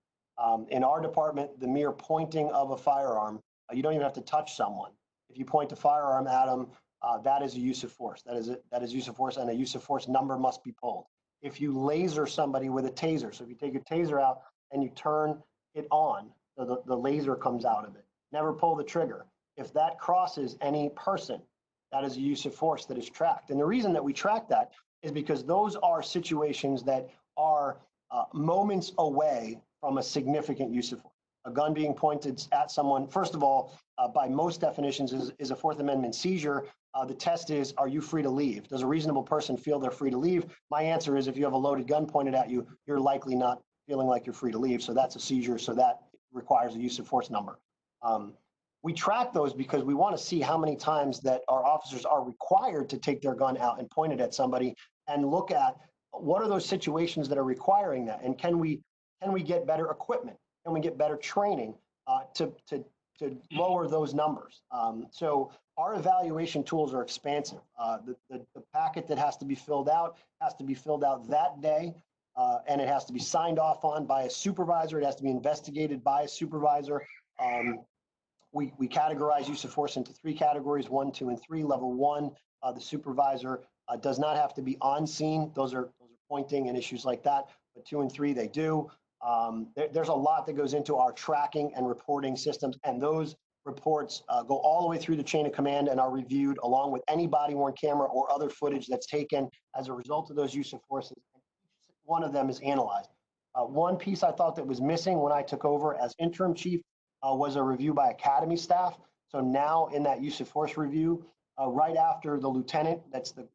In our department, the mere pointing of a firearm, you don't even have to touch someone. If you point a firearm at them, that is a use of force. That is use of force, and a use of force number must be pulled. If you laser somebody with a taser, so if you take your taser out and you turn it on, so the laser comes out of it, never pull the trigger. If that crosses any person, that is a use of force that is tracked. And the reason that we track that is because those are situations that are moments away from a significant use of force. A gun being pointed at someone, first of all, by most definitions is a Fourth Amendment seizure. The test is, are you free to leave? Does a reasonable person feel they're free to leave? My answer is, if you have a loaded gun pointed at you, you're likely not feeling like you're free to leave. So that's a seizure. So that requires a use of force number. We track those because we want to see how many times that our officers are required to take their gun out and point it at somebody, and look at what are those situations that are requiring that, and can we get better equipment? Can we get better training to lower those numbers? So our evaluation tools are expansive. The packet that has to be filled out that day, and it has to be signed off on by a supervisor. It has to be investigated by a supervisor. We categorize use of force into 3 categories, 1, 2, and 3. Level 1, the supervisor does not have to be on scene. Those are pointing and issues like that. But 2 and 3, they do. There's a lot that goes into our tracking and reporting systems, and those reports go all the way through the chain of command and are reviewed along with any body-worn camera or other footage that's taken as a result of those use of forces. And each one of them is analyzed. One piece I thought that was missing when I took over as interim chief was a review by academy staff. So now in that use of force review, right after the lieutenant, that's the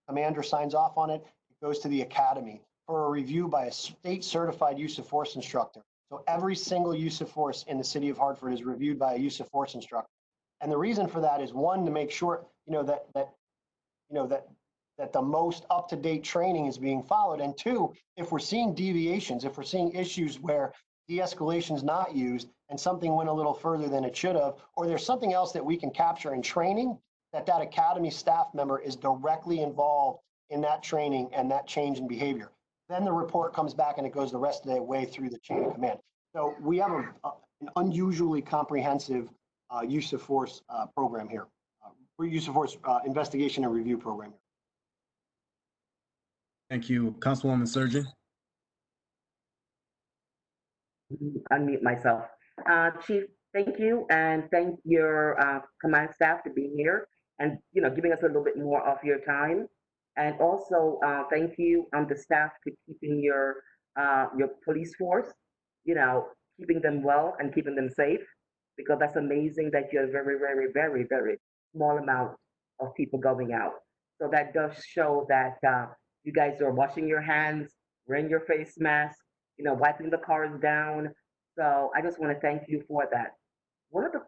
commander, signs off on it, it goes to the academy for a review by a state certified use of force instructor. So every single use of force in the city of Hartford is reviewed by a use of force instructor. And the reason for that is, 1, to make sure that the most up-to-date training is being followed, and 2, if we're seeing deviations, if we're seeing issues where de-escalation is not used and something went a little further than it should have, or there's something else that we can capture in training, that academy staff member is directly involved in that training and that change in behavior. Then the report comes back and it goes the rest of the way through the chain of command. So we have an unusually comprehensive use of force program here, use of force investigation and review program here. Thank you, Councilwoman Surgeon. Unmute myself. Chief, thank you and thank your command staff to be here and giving us a little bit more of your time. And also thank you the staff to keeping your police force, keeping them well and keeping them safe, because that's amazing that you have very, very, very, very small amount of people going out. So that does show that you guys are washing your hands, wearing your face mask, wiping the cars down. So I just want to thank you for that. One of the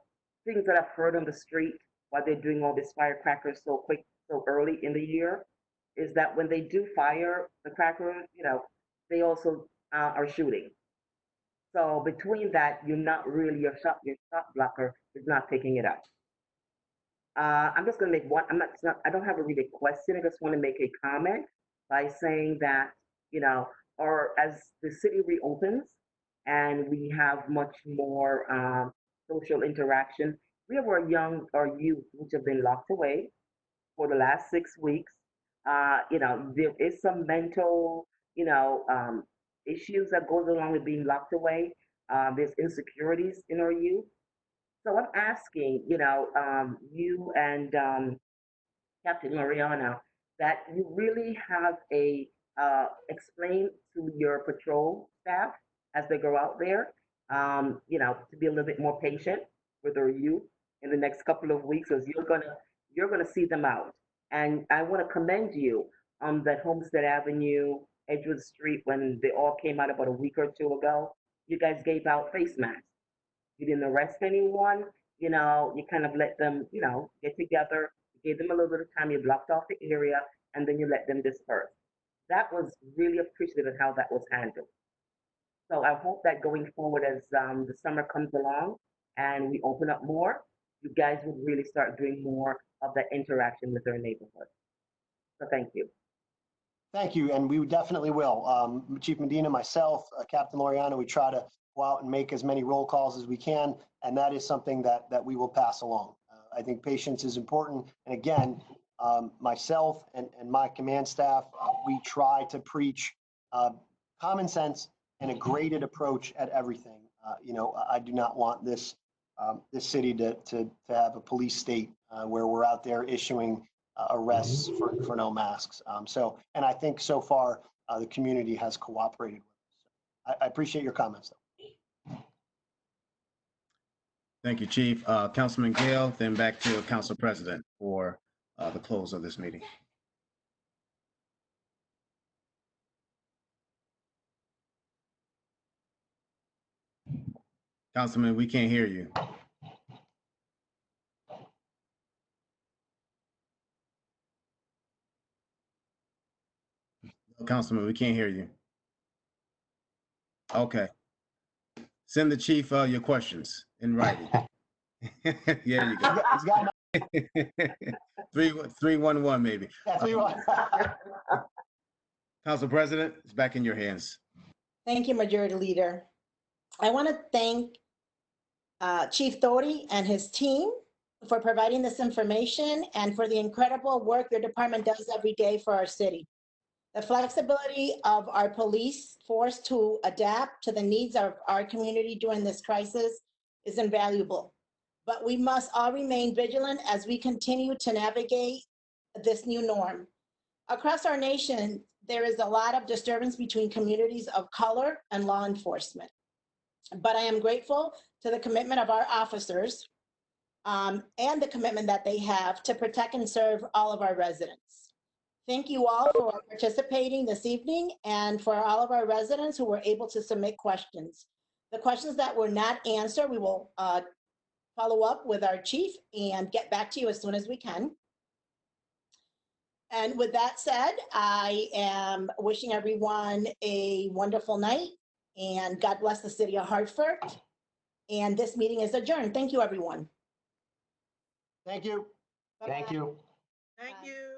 things that I've heard on the street while they're doing all these firecrackers so quick, so early in the year, is that when they do fire the crackers, they also are shooting. So between that, you're not really your shot blocker is not picking it up. I'm just going to make one. I don't have a really question. I just want to make a comment by saying that or as the city reopens and we have much more social interaction, we have our youth which have been locked away for the last 6 weeks. There is some mental, issues that goes along with being locked away. There's insecurities in our youth. So I'm asking, you and Captain Mariana, that you really have explain to your patrol staff as they go out there, to be a little bit more patient with our youth in the next couple of weeks, because you're gonna see them out. And I want to commend you on that Homestead Avenue, Edgewood Street, when they all came out about a week or two ago. You guys gave out face masks. You didn't arrest anyone. You kind of let them, get together. You gave them a little bit of time. You blocked off the area, and then you let them disperse. That was really appreciative of how that was handled. So I hope that going forward, as the summer comes along and we open up more, you guys would really start doing more of that interaction with our neighborhood. So thank you. Thank you, and we definitely will. Chief Medina, myself, Captain Laureano, we try to go out and make as many roll calls as we can, and that is something that we will pass along. I think patience is important, and again, myself and my command staff, we try to preach common sense and a graded approach at everything. I do not want this city to have a police state where we're out there issuing arrests for no masks. And I think so far the community has cooperated with us. I appreciate your comments, though. Thank you, Chief. Councilman Gale, then back to Council President for the close of this meeting. Councilman, we can't hear you. Councilman, we can't hear you. Okay. Send the chief your questions in writing. There you go. He's got 311 maybe. Yeah, 311. Council President, it's back in your hands. Thank you, Majority Leader. I want to thank Chief Doty and his team for providing this information and for the incredible work your department does every day for our city. The flexibility of our police force to adapt to the needs of our community during this crisis is invaluable. But we must all remain vigilant as we continue to navigate this new norm. Across our nation, there is a lot of disturbance between communities of color and law enforcement. But I am grateful to the commitment of our officers and the commitment that they have to protect and serve all of our residents. Thank you all for participating this evening and for all of our residents who were able to submit questions. The questions that were not answered, we will follow up with our chief and get back to you as soon as we can. And with that said, I am wishing everyone a wonderful night and God bless the city of Hartford. And this meeting is adjourned. Thank you, everyone. Thank you. Thank you. Thank you.